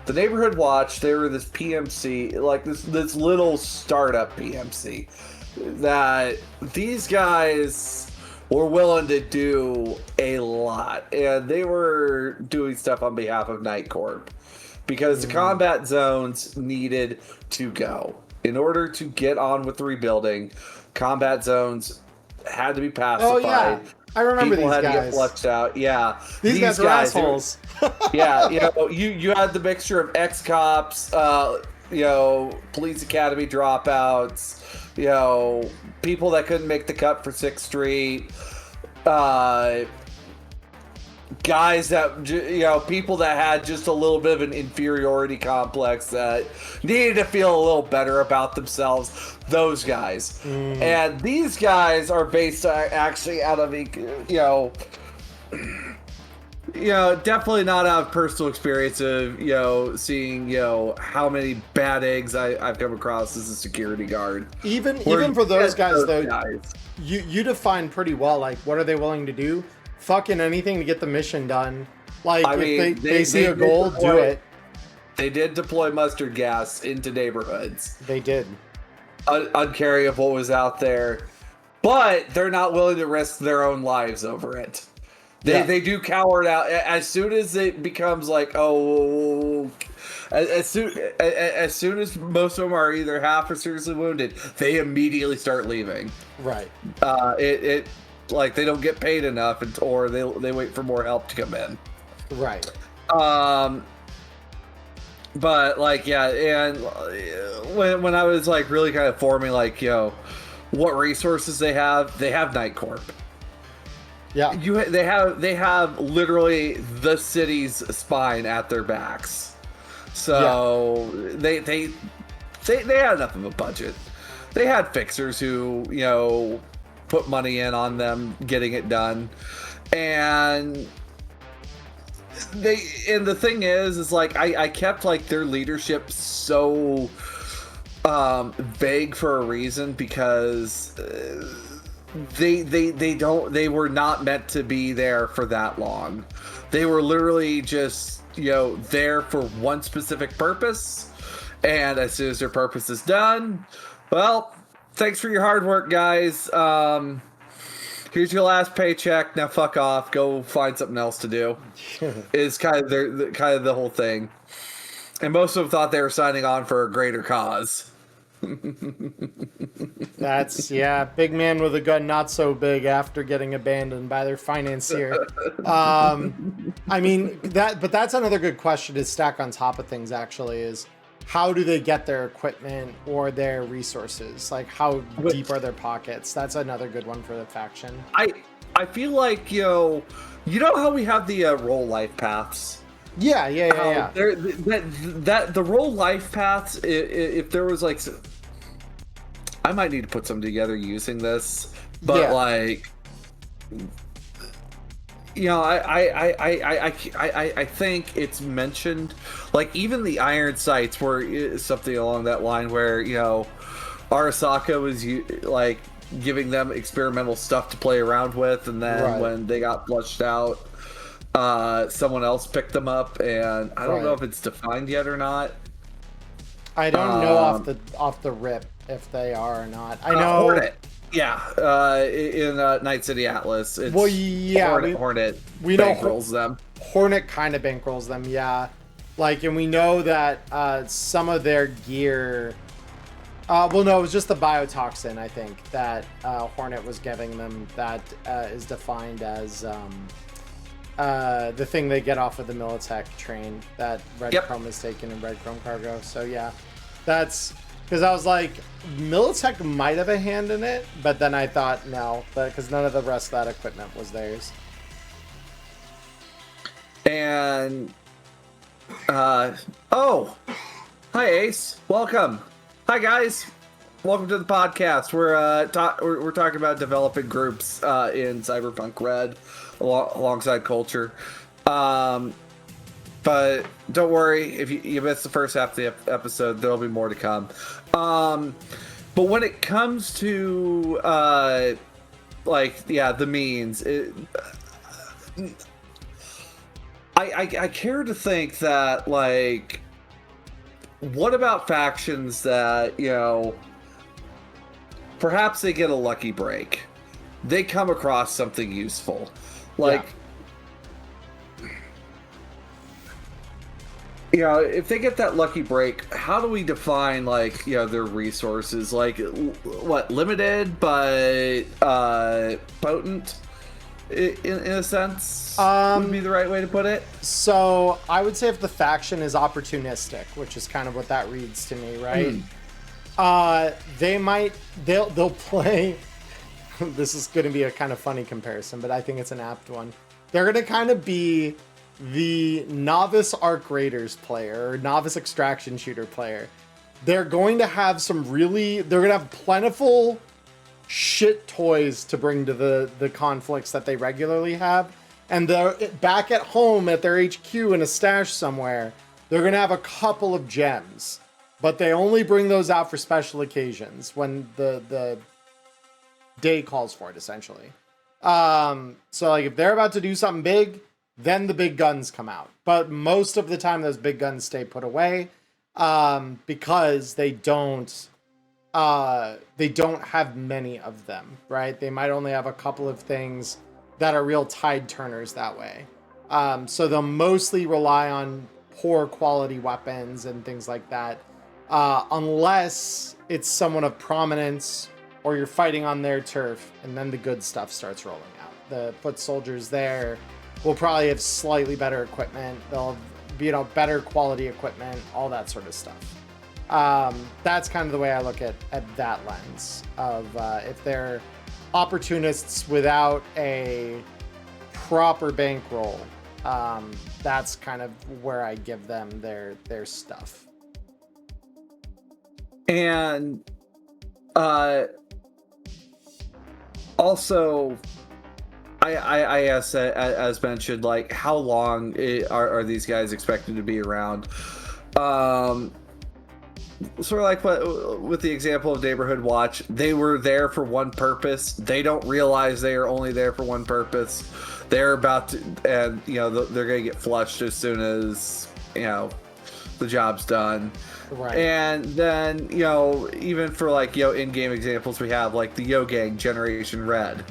The Neighborhood Watch, they were this PMC, like this little startup PMC, that these guys were willing to do a lot, and they were doing stuff on behalf of Night Corp because the combat zones needed to go. In order to get on with the rebuilding, combat zones had to be pacified. Oh yeah, I remember People these had guys. to get flushed out. Yeah, these guys are assholes. Yeah, you know, you had the mixture of ex-cops, you know, police academy dropouts, you know, people that couldn't make the cut for 6th Street, guys that, you know, people that had just a little bit of an inferiority complex that needed to feel a little better about themselves. Those guys. And these guys are based actually out of, definitely not out of personal experience of, you know, seeing, you know, how many bad eggs I've come across as a security guard. Even for those guys, though, you define pretty well, like, what are they willing to do? Fucking anything to get the mission done. Like, I mean, if they see a goal, do it. They did deploy mustard gas into neighborhoods. They did. Uncaring of what was out there. But they're not willing to risk their own lives over it. They do cower out as soon as it becomes like, as soon as most of them are either half or seriously wounded, they immediately start leaving. Right. It like they don't get paid enough, or they wait for more help to come in. Right. But like, yeah, and when I was like really kind of forming like, you know, what resources they have Night Corp. Yeah. They have literally the city's spine at their backs. So they had enough of a budget. They had fixers who, you know, put money in on them getting it done. And the thing is like I kept like their leadership so vague for a reason, because they were not meant to be there for that long. They were literally just, you know, there for one specific purpose, and as soon as their purpose is done, well, thanks for your hard work, guys. Here's your last paycheck. Now fuck off. Go find something else to do. Is kind of the whole thing. And most of them thought they were signing on for a greater cause. That's, yeah, big man with a gun not so big after getting abandoned by their financier. I mean, that's another good question to stack on top of things, actually, is how do they get their equipment or their resources? Like, how deep are their pockets? That's another good one for the faction. I feel like, you know how we have the role life paths? Yeah. That the role life paths, if there was like, I might need to put something together using this, but like, you know, I think it's mentioned, like even the Iron Sights were something along that line where, you know, Arasaka was like giving them experimental stuff to play around with, and then when they got flushed out, someone else picked them up, and I don't know if it's defined yet or not. I don't know off the rip if they are or not. I know Hornet. Yeah, in Night City Atlas. It's Hornet. We know bankrolls them. Hornet kind of bankrolls them, yeah. Like, and we know that some of their gear. Well, no, it was just the biotoxin, I think, that Hornet was giving them. That is defined as the thing they get off of the Militech train that Red Chrome is taken in Red Chrome cargo. So yeah, that's because I was like, Militech might have a hand in it, but then I thought no, because none of the rest of that equipment was theirs. And oh, hi Ace, welcome. Hi guys, welcome to the podcast. We're talking about developing groups in Cyberpunk Red alongside Culture. But don't worry, if you missed the first half of the episode, there'll be more to come. But when it comes to the means, I care to think that, like, what about factions that, you know, perhaps they get a lucky break, they come across something useful, like. You know, if they get that lucky break, how do we define, like, you know, their resources? Like, what, limited but potent, in a sense, would be the right way to put it? So I would say if the faction is opportunistic, which is kind of what that reads to me, right? They'll play. This is going to be a kind of funny comparison, but I think it's an apt one. They're going to kind of be the novice Arc Raiders player or novice extraction shooter player. They're going to have they're going to have plentiful shit toys to bring to the conflicts that they regularly have. And they're back at home at their HQ in a stash somewhere. They're going to have a couple of gems, but they only bring those out for special occasions when the day calls for it, essentially. So like if they're about to do something big, then the big guns come out. But most of the time, those big guns stay put away because they don't have many of them, right? They might only have a couple of things that are real tide turners that way. So they'll mostly rely on poor quality weapons and things like that, unless it's someone of prominence or you're fighting on their turf, and then the good stuff starts rolling out. The foot soldiers there will probably have slightly better equipment. They'll be, you know, better quality equipment, all that sort of stuff. That's kind of the way I look at that lens of if they're opportunists without a proper bankroll, that's kind of where I give them their stuff. And also, I asked, as mentioned, like, how long are these guys expected to be around? Sort of like what with the example of Neighborhood Watch, they were there for one purpose. They don't realize they are only there for one purpose. They're about to, and you know, they're gonna get flushed as soon as, you know, the job's done. Right. And then, you know, even for like, you know, in-game examples, we have like the Yo Gang Generation Red.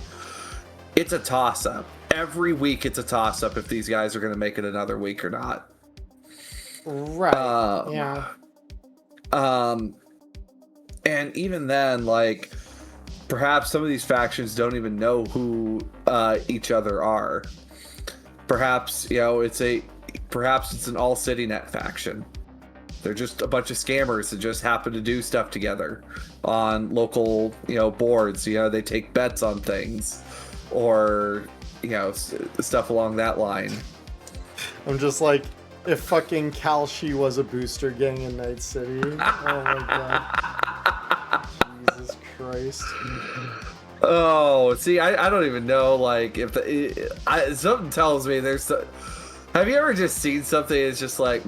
It's a toss-up. Every week it's a toss-up if these guys are going to make it another week or not. Right. Yeah. And even then, like, perhaps some of these factions don't even know who each other are. Perhaps, you know, it's an all CityNet faction. They're just a bunch of scammers that just happen to do stuff together on local, you know, boards. You know, they take bets on things, or, you know, stuff along that line. I'm just like, if fucking Kalshi was a booster gang in Night City. Oh my god. Jesus Christ. Oh, see, I don't even know, like, if something tells me there's... Have you ever just seen something that's just like,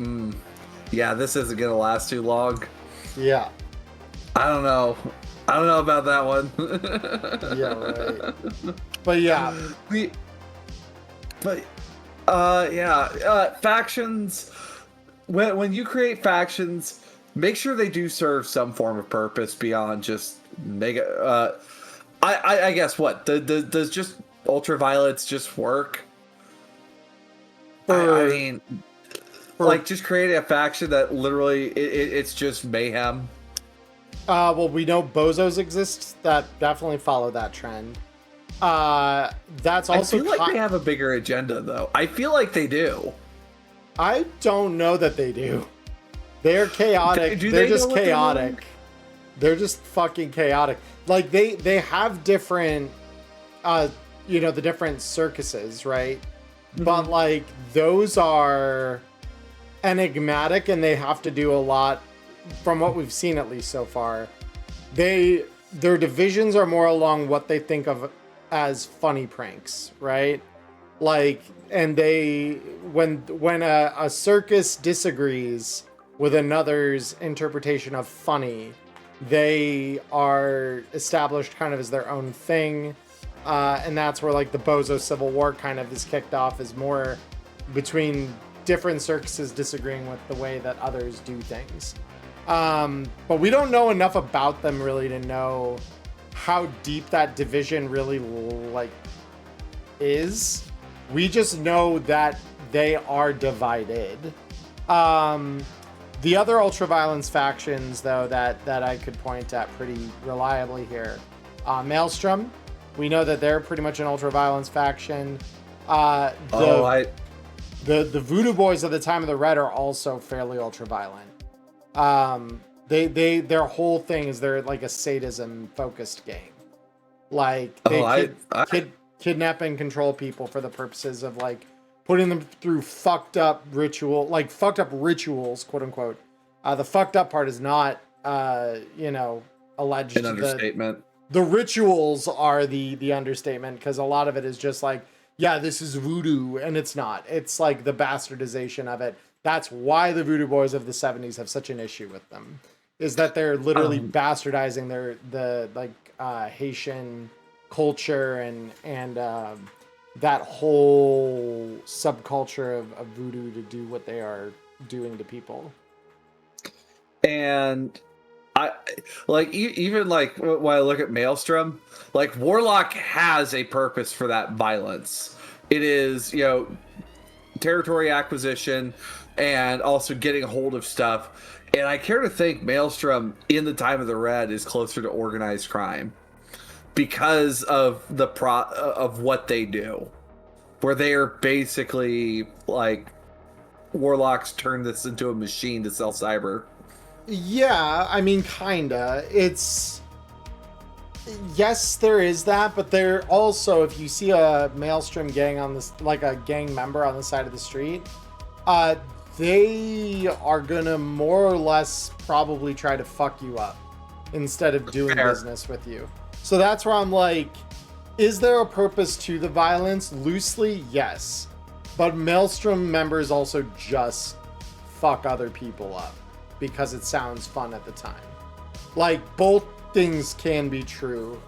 yeah, this isn't gonna last too long? Yeah. I don't know about that one. Yeah, right. But yeah. Factions, when you create factions, make sure they do serve some form of purpose beyond just mega. I guess what does just ultraviolets just work? I mean, like, just creating a faction that literally it's just mayhem. Well, we know bozos exist that definitely follow that trend. That's also. I feel like they have a bigger agenda, though. I feel like they do. I don't know that they do. They're chaotic. They're just chaotic. They're just fucking chaotic. Like, they have different, you know, the different circuses, right? Mm-hmm. But like, those are enigmatic, and they have to do a lot. From what we've seen, at least so far, their divisions are more along what they think of as funny pranks, right? Like, and when a circus disagrees with another's interpretation of funny, they are established kind of as their own thing, and that's where like the Bozo Civil War kind of is kicked off, is more between different circuses disagreeing with the way that others do things. But we don't know enough about them really to know how deep that division really like is. We just know that they are divided. The other ultraviolence factions, though, that I could point at pretty reliably here, Maelstrom. We know that they're pretty much an ultraviolence faction. The Voodoo Boys of the Time of the Red are also fairly ultraviolent. Their whole thing is they're like a sadism focused gang. Like, they kidnap and control people for the purposes of like putting them through fucked up rituals, quote unquote. The fucked up part is not, you know, alleged. An understatement. The rituals are the understatement, because a lot of it is just like, yeah, this is voodoo, and it's not. It's like the bastardization of it. That's why the Voodoo Boys of the 70s have such an issue with them, is that they're literally bastardizing the Haitian culture and that whole subculture of voodoo to do what they are doing to people. And I like, even like when I look at Maelstrom, like, Warlock has a purpose for that violence. It is, you know, territory acquisition and also getting a hold of stuff. And I care to think Maelstrom in the Time of the Red is closer to organized crime because of of what they do, where they are basically like, Warlocks turn this into a machine to sell cyber. Yeah, I mean, kinda. Yes, there is that, but there also, if you see a Maelstrom gang on this, like a gang member on the side of the street, they are gonna more or less probably try to fuck you up instead of doing business with you. So that's where I'm like, is there a purpose to the violence? Loosely, yes. But Maelstrom members also just fuck other people up because it sounds fun at the time. Like, both things can be true.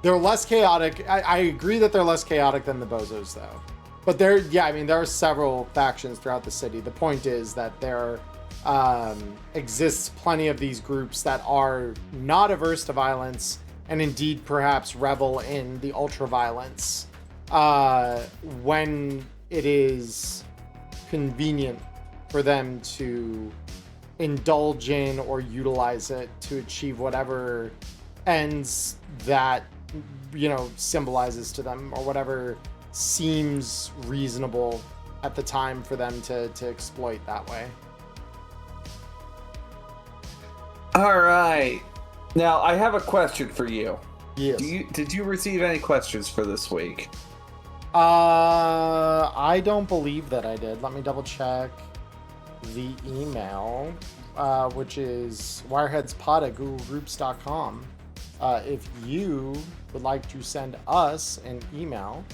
They're less chaotic. I agree that they're less chaotic than the Bozos, though. But there are several factions throughout the city. The point is that there exists plenty of these groups that are not averse to violence and indeed perhaps revel in the ultra-violence when it is convenient for them to indulge in or utilize it to achieve whatever ends that, symbolizes to them, or whatever seems reasonable at the time for them to exploit that way. All right. Now, I have a question for you. Yes. Did you receive any questions for this week? I don't believe that I did. Let me double check the email, which is wireheadspod@googlegroups.com. If you would like to send us an email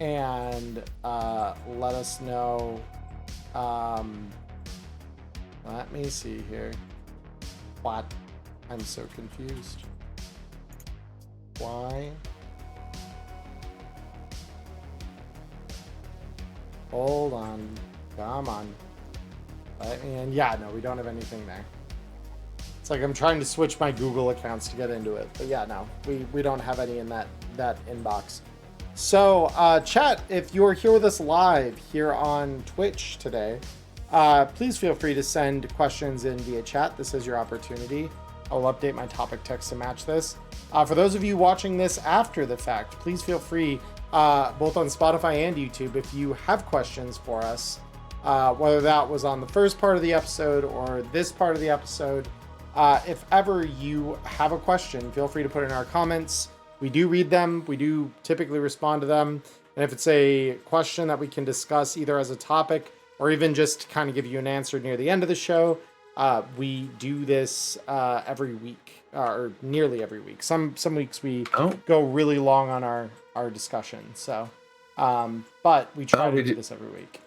and let us know, let me see here. What? I'm so confused. Why? Hold on. Come on. And yeah, no, we don't have anything there. It's like I'm trying to switch my Google accounts to get into it. But yeah, no, we don't have any in that inbox. So, chat, if you're here with us live here on Twitch today, please feel free to send questions in via chat. This is your opportunity. I'll update my topic text to match this. For those of you watching this after the fact, please feel free, both on Spotify and YouTube, if you have questions for us, whether that was on the first part of the episode or this part of the episode. If ever you have a question, feel free to put it in our comments. We do read them. We do typically respond to them. And if it's a question that we can discuss either as a topic or even just to kind of give you an answer near the end of the show, we do this every week, or nearly every week. Some weeks we go really long on our discussion. So, but we try to do this every week.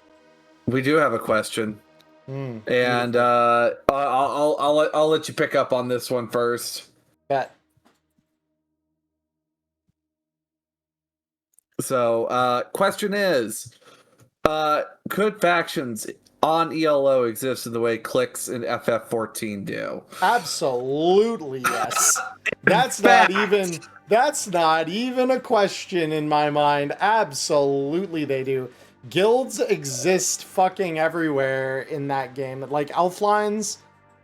We do have a question, and I'll let you pick up on this one first. Bet. So, question is, could factions on ELO exist in the way cliques in FF14 do? Absolutely, yes. That's not even a question in my mind. Absolutely they do. Guilds exist fucking everywhere in that game. Like Elflines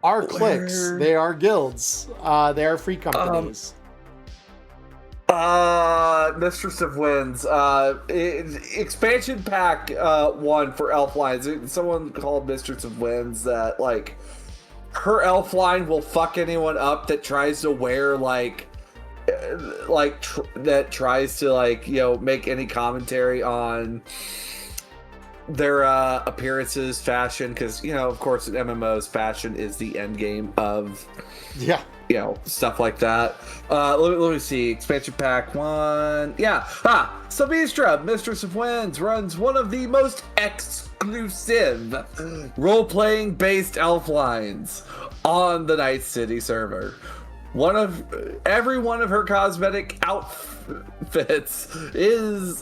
are cliques. They are guilds. They are free companies. Mistress of Winds. Expansion pack 1 for Elflines. Someone called Mistress of Winds that, like, her Elfline will fuck anyone up that tries to wear, that tries to, make any commentary on their appearances, fashion, because, of course, in MMOs, fashion is the end game of... Yeah. Stuff like that. Let me see. Expansion pack 1. Yeah. Sabistra, Mistress of Winds, runs one of the most exclusive role-playing based Elflines on the Night City server. Every one of her cosmetic outfits is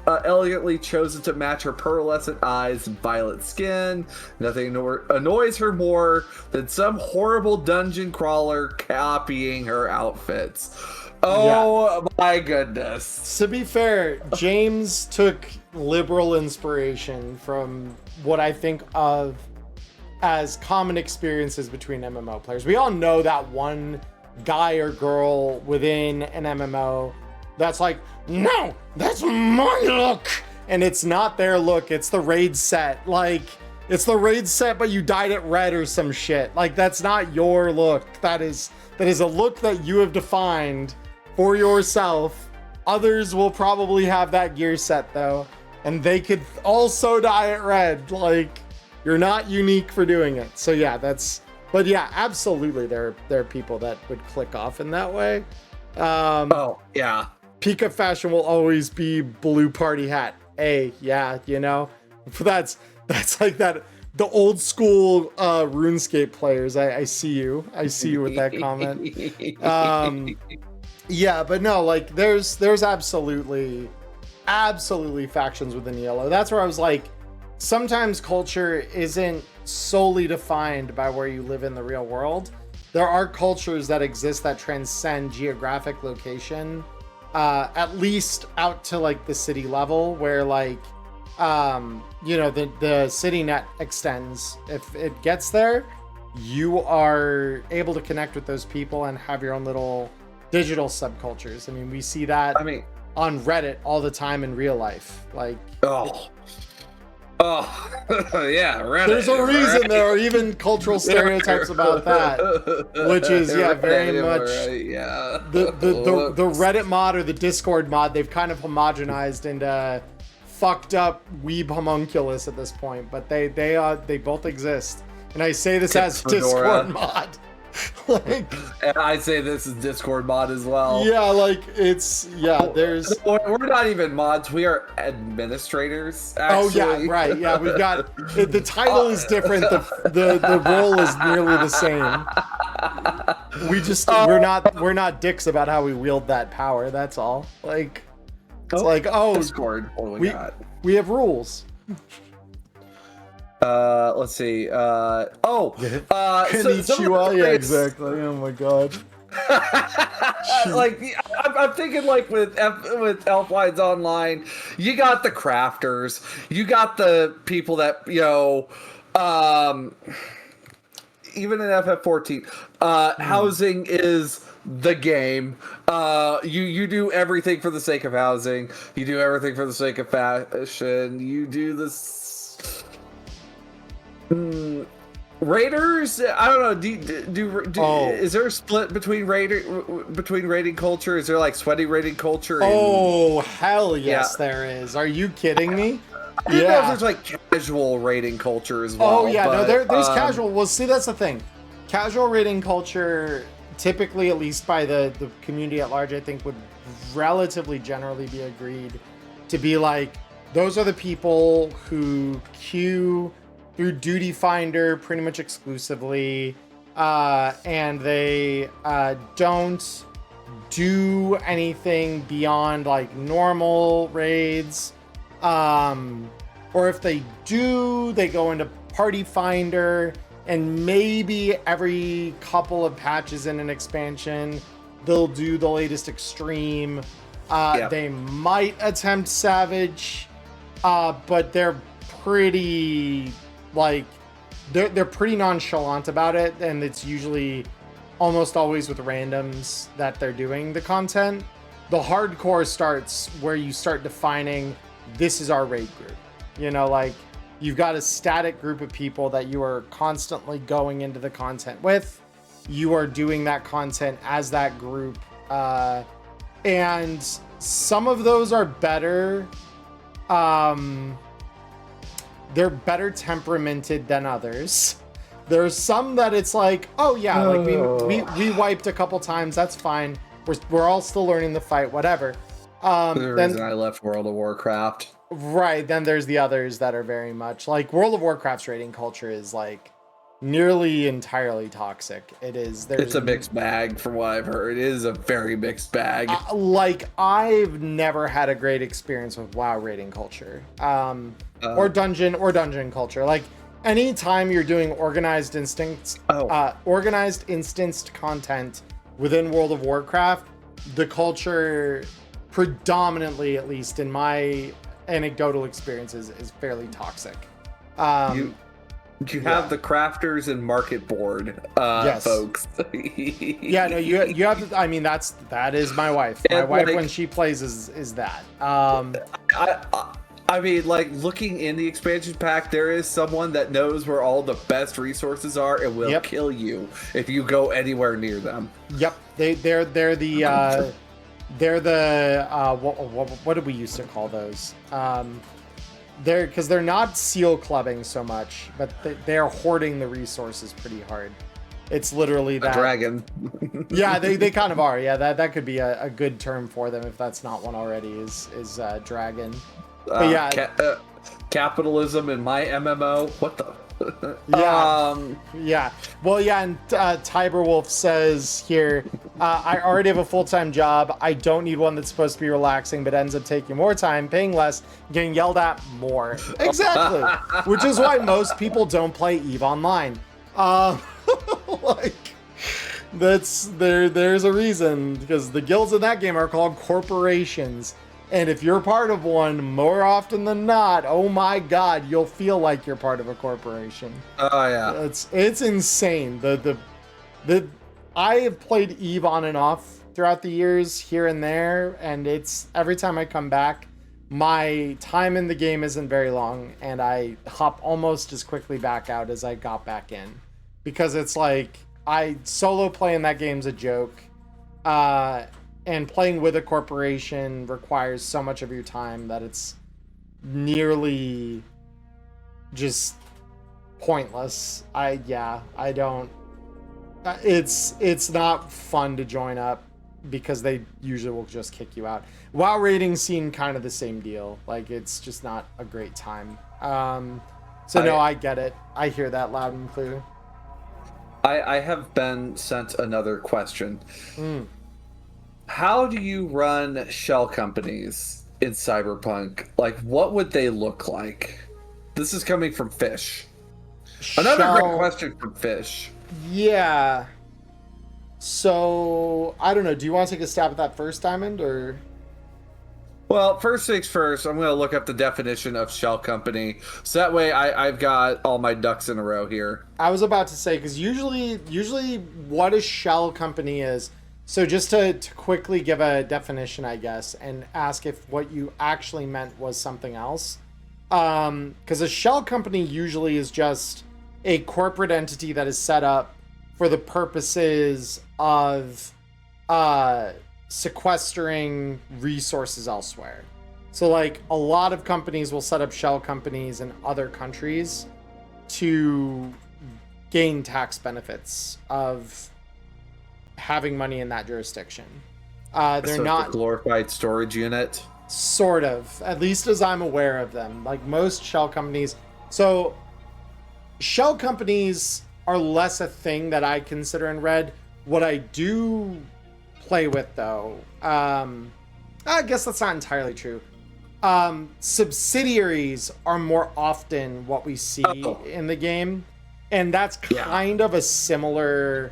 elegantly chosen to match her pearlescent eyes and violet skin. Nothing annoys her more than some horrible dungeon crawler copying her outfits. Oh, my goodness. To be fair, James took liberal inspiration from what I think of as common experiences between MMO players. We all know that one guy or girl within an MMO that's like, no, that's my look. And it's not their look. It's the raid set. Like, it's the raid set, but you dyed it red or some shit. Like, that's not your look. That is a look that you have defined for yourself. Others will probably have that gear set, though. And they could also dye it red. Like, you're not unique for doing it. So, yeah, but yeah, absolutely, there are people that would click off in that way. Yeah. Peak of fashion will always be blue party hat. Yeah, that's like that. The old school RuneScape players. I see you with that comment. Yeah, but no, like there's absolutely absolutely factions within yellow. That's where I was like, sometimes culture isn't solely defined by where you live in the real world. There are cultures that exist that transcend geographic location, at least out to like the city level, where like, the city net extends. If it gets there, you are able to connect with those people and have your own little digital subcultures. I mean, we see that on Reddit all the time in real life. Like, yeah, Reddit. There's a reason right? There are even cultural stereotypes about that, which is very much the Reddit mod or the Discord mod. They've kind of homogenized into fucked up weeb homunculus at this point, but they both exist. And I say this as Discord mod. Like, and I say this is Discord mod as well. Yeah, like there's we're not even mods, we are administrators, actually. Oh yeah, right. Yeah, we've got the title is different, the role is nearly the same. We just we're not dicks about how we wield that power, that's all. Like it's Discord. We have rules. Let's see. Konnichiwa. Yeah, exactly. Oh my god. Like I'm thinking like with Elfwines Online, you got the crafters, you got the people that even in FF14, housing is the game. You do everything for the sake of housing. You do everything for the sake of fashion. You do this. Raiders, I don't know. Is there a split between raiding culture? Is there like sweaty raiding culture? Hell yes, there is. Are you kidding me? I don't know if there's like casual raiding culture as well. Oh yeah, no, there's casual. Well, see, that's the thing. Casual raiding culture, typically, at least by the community at large, I think would relatively generally be agreed to be like, those are the people who queue through Duty Finder pretty much exclusively, and they don't do anything beyond like normal raids, or if they do, they go into Party Finder, and maybe every couple of patches in an expansion they'll do the latest extreme. They might attempt Savage, but they're pretty like they're pretty nonchalant about it, and it's usually almost always with randoms that they're doing the content. The hardcore starts where you start defining, this is our raid group. Like you've got a static group of people that you are constantly going into the content with. You are doing that content as that group, and some of those are better. They're better temperamented than others. There's some that it's like, like we wiped a couple times, that's fine. We're all still learning the fight, whatever. The reason I left World of Warcraft. Right, then there's the others that are very much like World of Warcraft's raiding culture is like nearly entirely toxic. It's a mixed bag from what I've heard. It is a very mixed bag. Like I've never had a great experience with WoW raiding culture. Or dungeon culture. Like anytime you're doing organized instanced content within World of Warcraft, the culture predominantly, at least in my anecdotal experiences, is fairly toxic. You have the crafters and market board folks. Yeah, no, you have to, I mean, that is my wife. My wife, when she plays, is that. I mean, like, looking in the expansion pack, there is someone that knows where all the best resources are and will kill you if you go anywhere near them. Yep, they're the what did we used to call those? They're not seal clubbing so much, but they're hoarding the resources pretty hard. It's literally that. A dragon. Yeah, they kind of are. Yeah, that could be a good term for them if that's not one already. Is dragon. But capitalism in my MMO. What the? Yeah. Yeah. Well, yeah, and Tiberwolf says here, I already have a full-time job. I don't need one that's supposed to be relaxing, but ends up taking more time, paying less, getting yelled at more. Exactly. Which is why most people don't play EVE Online. Like, there's a reason, because the guilds in that game are called corporations. And if you're part of one, more often than not, oh my god, you'll feel like you're part of a corporation. Oh yeah, it's insane. I have played EVE on and off throughout the years, here and there, and it's every time I come back, my time in the game isn't very long, and I hop almost as quickly back out as I got back in, because it's like solo play in that game's a joke. And playing with a corporation requires so much of your time that it's nearly just pointless. It's not fun to join up, because they usually will just kick you out. WoW raiding scene, kind of the same deal. Like, it's just not a great time. No, I get it. I hear that loud and clear. I have been sent another question. How do you run shell companies in Cyberpunk? Like, what would they look like? This is coming from Fish. Another great question from Fish. Yeah. So, I don't know. Do you want to take a stab at that first, Diamond, or? Well, first things first, I'm going to look up the definition of shell company. So that way I've got all my ducks in a row here. I was about to say, because usually what a shell company is... So just to quickly give a definition, I guess, and ask if what you actually meant was something else. Because a shell company usually is just a corporate entity that is set up for the purposes of sequestering resources elsewhere. So, like, a lot of companies will set up shell companies in other countries to gain tax benefits of having money in that jurisdiction. They're not a glorified storage unit. Sort of, at least as I'm aware of them. Like most shell companies. So shell companies are less a thing that I consider in Red. What I do play with, though, I guess that's not entirely true. Subsidiaries are more often what we see in the game, and that's kind of a similar.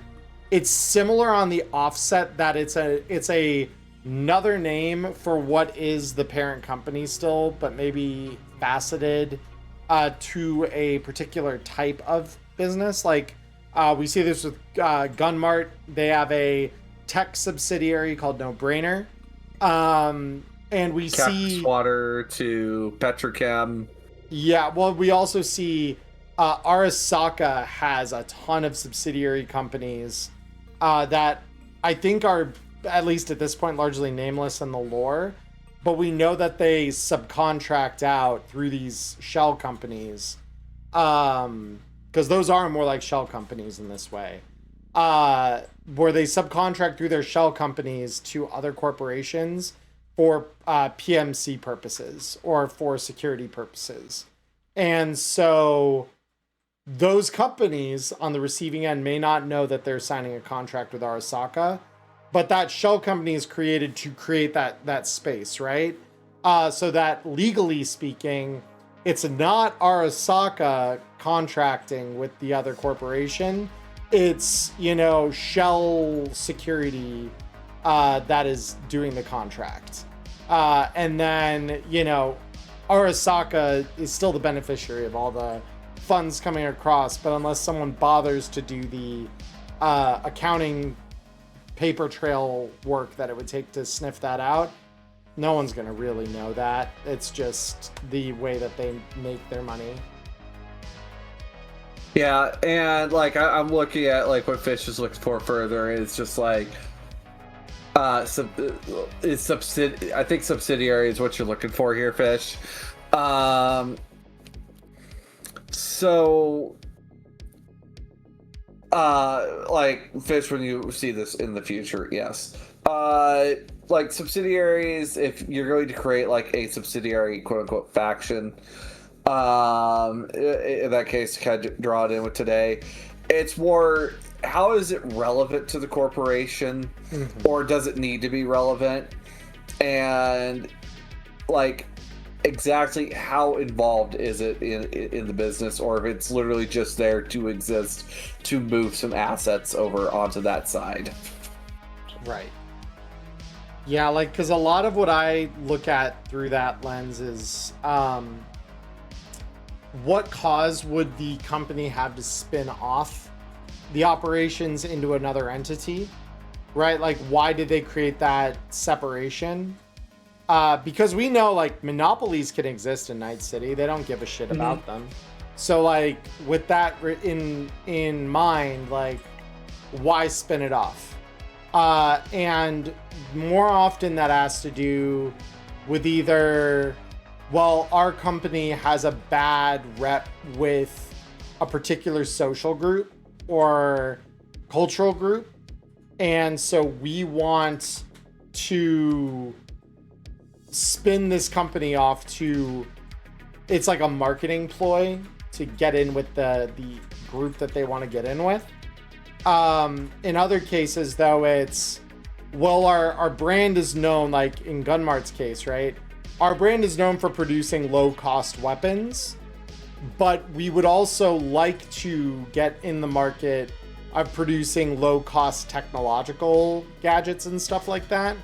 It's similar on the offset that it's another name for what is the parent company still, but maybe faceted to a particular type of business. Like we see this with Gunmart. They have a tech subsidiary called No Brainer. And we see water to Petrochem. Yeah, well, we also see Arasaka has a ton of subsidiary companies that I think are, at least at this point, largely nameless in the lore. But we know that they subcontract out through these shell companies. Because those are more like shell companies in this way. Where they subcontract through their shell companies to other corporations for PMC purposes or for security purposes. And so those companies on the receiving end may not know that they're signing a contract with Arasaka, but that shell company is created to create that space, right? So that legally speaking, it's not Arasaka contracting with the other corporation. It's, shell security that is doing the contract. And then, Arasaka is still the beneficiary of all the funds coming across, but unless someone bothers to do the accounting paper trail work that it would take to sniff that out, no one's going to really know that. It's just the way that they make their money. Yeah, and I'm looking at what Fish is looking for further. It's just I think subsidiary is what you're looking for here, Fish. So Fish, when you see this in the future, yes. Subsidiaries, if you're going to create a subsidiary quote unquote faction, In that case, kind of draw it in with today. It's more, how is it relevant to the corporation, or does it need to be relevant? And like, exactly how involved is it in the business, or if it's literally just there to exist to move some assets over onto that side. Right. Yeah, like, because a lot of what I look at through that lens is what cause would the company have to spin off the operations into another entity, right? Like, why did they create that separation? Because we know, like, monopolies can exist in Night City. They don't give a shit about them. So, like, with that in mind, like, why spin it off? And more often that has to do with either, well, our company has a bad rep with a particular social group or cultural group, and so we want to spin this company off to, it's like a marketing ploy to get in with the group that they want to get in with. In other cases, though, it's, well, our brand is known, like in Gunmart's case, right? Our brand is known for producing low-cost weapons, but we would also like to get in the market of producing low-cost technological gadgets and stuff like that.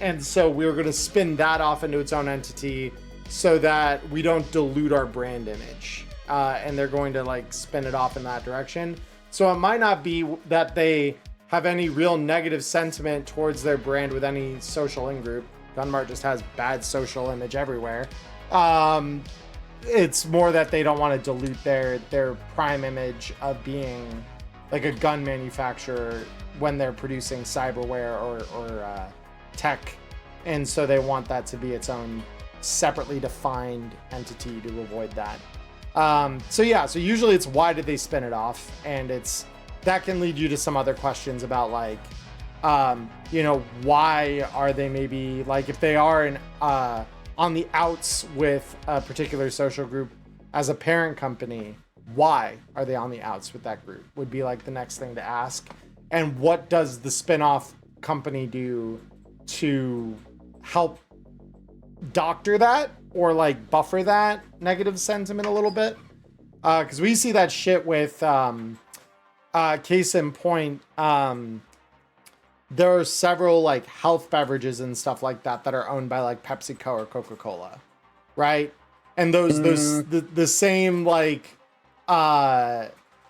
And so we were going to spin that off into its own entity so that we don't dilute our brand image. And they're going to, like, spin it off in that direction. So it might not be that they have any real negative sentiment towards their brand with any social in-group. Gunmart just has bad social image everywhere. It's more that they don't want to dilute their prime image of being like a gun manufacturer when they're producing cyberware or tech. And so they want that to be its own separately defined entity to avoid that. So usually it's why did they spin it off? And that can lead you to some other questions about, like, why are they maybe, like, if they are on the outs with a particular social group as a parent company, why are they on the outs with that group would be like the next thing to ask. And what does the spin-off company do to help doctor that or like buffer that negative sentiment a little bit? Because we see that shit with case in point, there are several like health beverages and stuff like that that are owned by like PepsiCo or Coca-Cola, right? And those the same like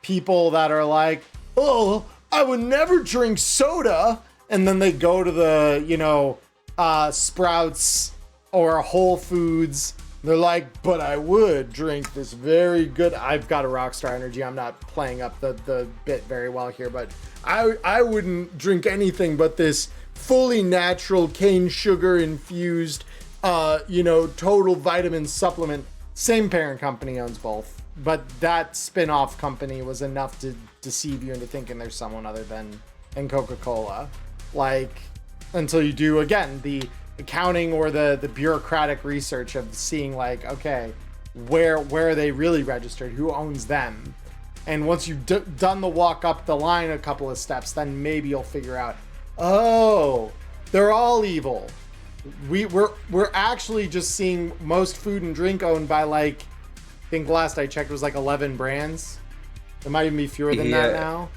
people that are like, oh, I would never drink soda, and then they go to the Sprouts or Whole Foods. They're like, but I would drink this very good. I've got a Rockstar Energy. I'm not playing up the bit very well here, but I wouldn't drink anything but this fully natural cane sugar infused, total vitamin supplement. Same parent company owns both, but that spin-off company was enough to deceive you into thinking there's someone other than Coca-Cola. Like, until you do, again, the accounting or the bureaucratic research of seeing like, okay, where are they really registered? Who owns them? And once you've done the walk up the line a couple of steps, then maybe you'll figure out, oh, they're all evil. We're actually just seeing most food and drink owned by, like, I think last I checked was like 11 brands. There might even be fewer than that now.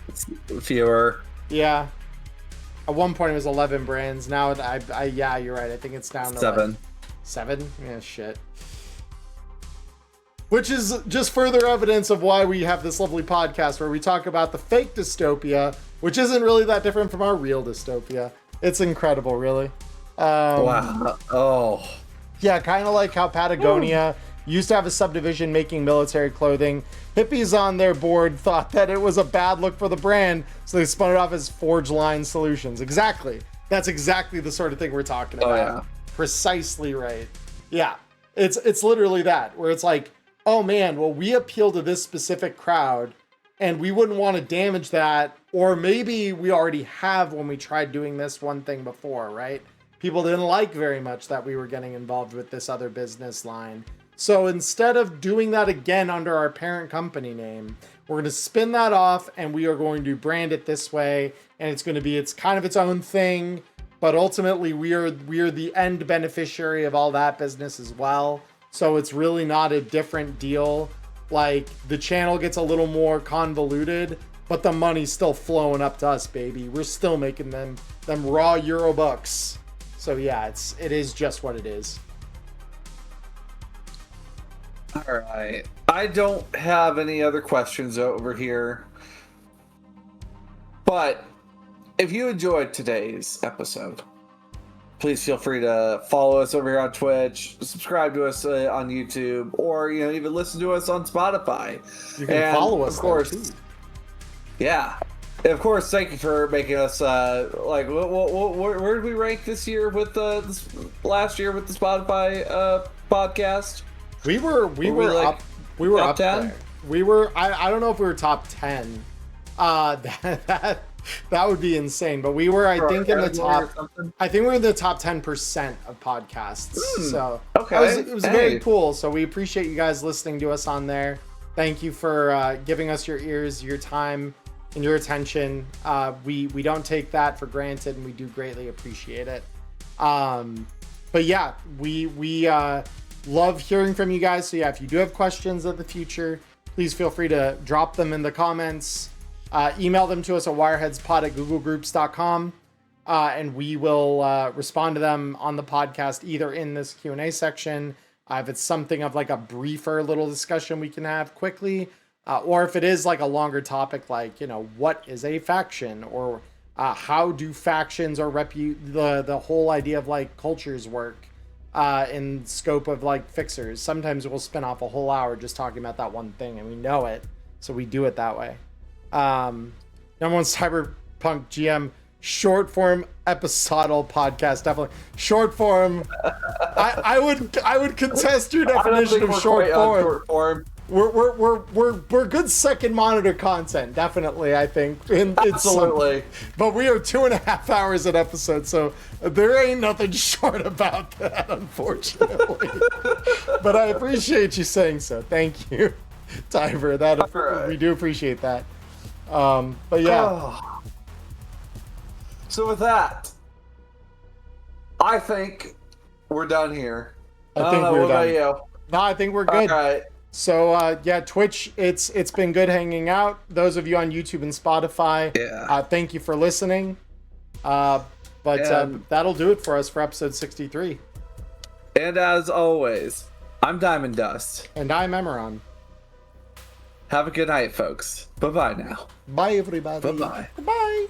Fewer. Yeah. At one point it was 11 brands. Now yeah, you're right. I think it's down to 7. Like 7? Yeah, shit. Which is just further evidence of why we have this lovely podcast where we talk about the fake dystopia, which isn't really that different from our real dystopia. It's incredible, really. Wow. Oh. Yeah, kind of like how Patagonia used to have a subdivision making military clothing. Hippies on their board thought that it was a bad look for the brand, so they spun it off as Forge Line Solutions. Exactly. That's exactly the sort of thing we're talking about. Oh, yeah. Precisely right. Yeah. It's literally that, where it's like, oh man, well, we appeal to this specific crowd and we wouldn't want to damage that. Or maybe we already have when we tried doing this one thing before, right? People didn't like very much that we were getting involved with this other business line. So instead of doing that again under our parent company name, we're going to spin that off and we are going to brand it this way. And it's kind of its own thing, but ultimately we are the end beneficiary of all that business as well. So it's really not a different deal. Like, the channel gets a little more convoluted, but the money's still flowing up to us, baby. We're still making them raw Euro bucks. So yeah, it is just what it is. All right. I don't have any other questions over here. But if you enjoyed today's episode, please feel free to follow us over here on Twitch, subscribe to us on YouTube, or even listen to us on Spotify. You can follow us, of course. There too. Yeah. And of course, thank you for making us where did we rank this year with last year with the Spotify podcast? We were up 10? there. We were I don't know if we were top 10. That would be insane, but we were I think we were in the top 10% of podcasts. So okay. It was very cool. So we appreciate you guys listening to us on there. Thank you for giving us your ears, your time, and your attention. We don't take that for granted, and we do greatly appreciate it. But yeah, we love hearing from you guys. So yeah, if you do have questions of the future, please feel free to drop them in the comments. Email them to us at wireheadspod@googlegroups.com, and we will respond to them on the podcast, either in this Q&A section, if it's something of like a briefer little discussion we can have quickly, or if it is like a longer topic, like, what is a faction, or how do factions or the whole idea of like cultures work in scope of like fixers. Sometimes we'll spin off a whole hour just talking about that one thing, and we know it, so we do it that way. Number one Cyberpunk GM short form episodal podcast, definitely short form. I would contest your definition of short form. We're good second monitor content, definitely. I think absolutely. But we are 2.5 hours an episode, so there ain't nothing short about that, unfortunately. But I appreciate you saying so. Thank you, Tiber. We do appreciate that. But yeah. So with that, I think we're done here. I think we're done. What about you? No, I think we're good. All right. So yeah, Twitch, it's been good hanging out. Those of you on YouTube and Spotify, thank you for listening. But that'll do it for us for episode 63. And as always, I'm Diamond Dust. And I'm Emmerron. Have a good night, folks. Bye-bye now. Bye, everybody. Bye-bye. Bye.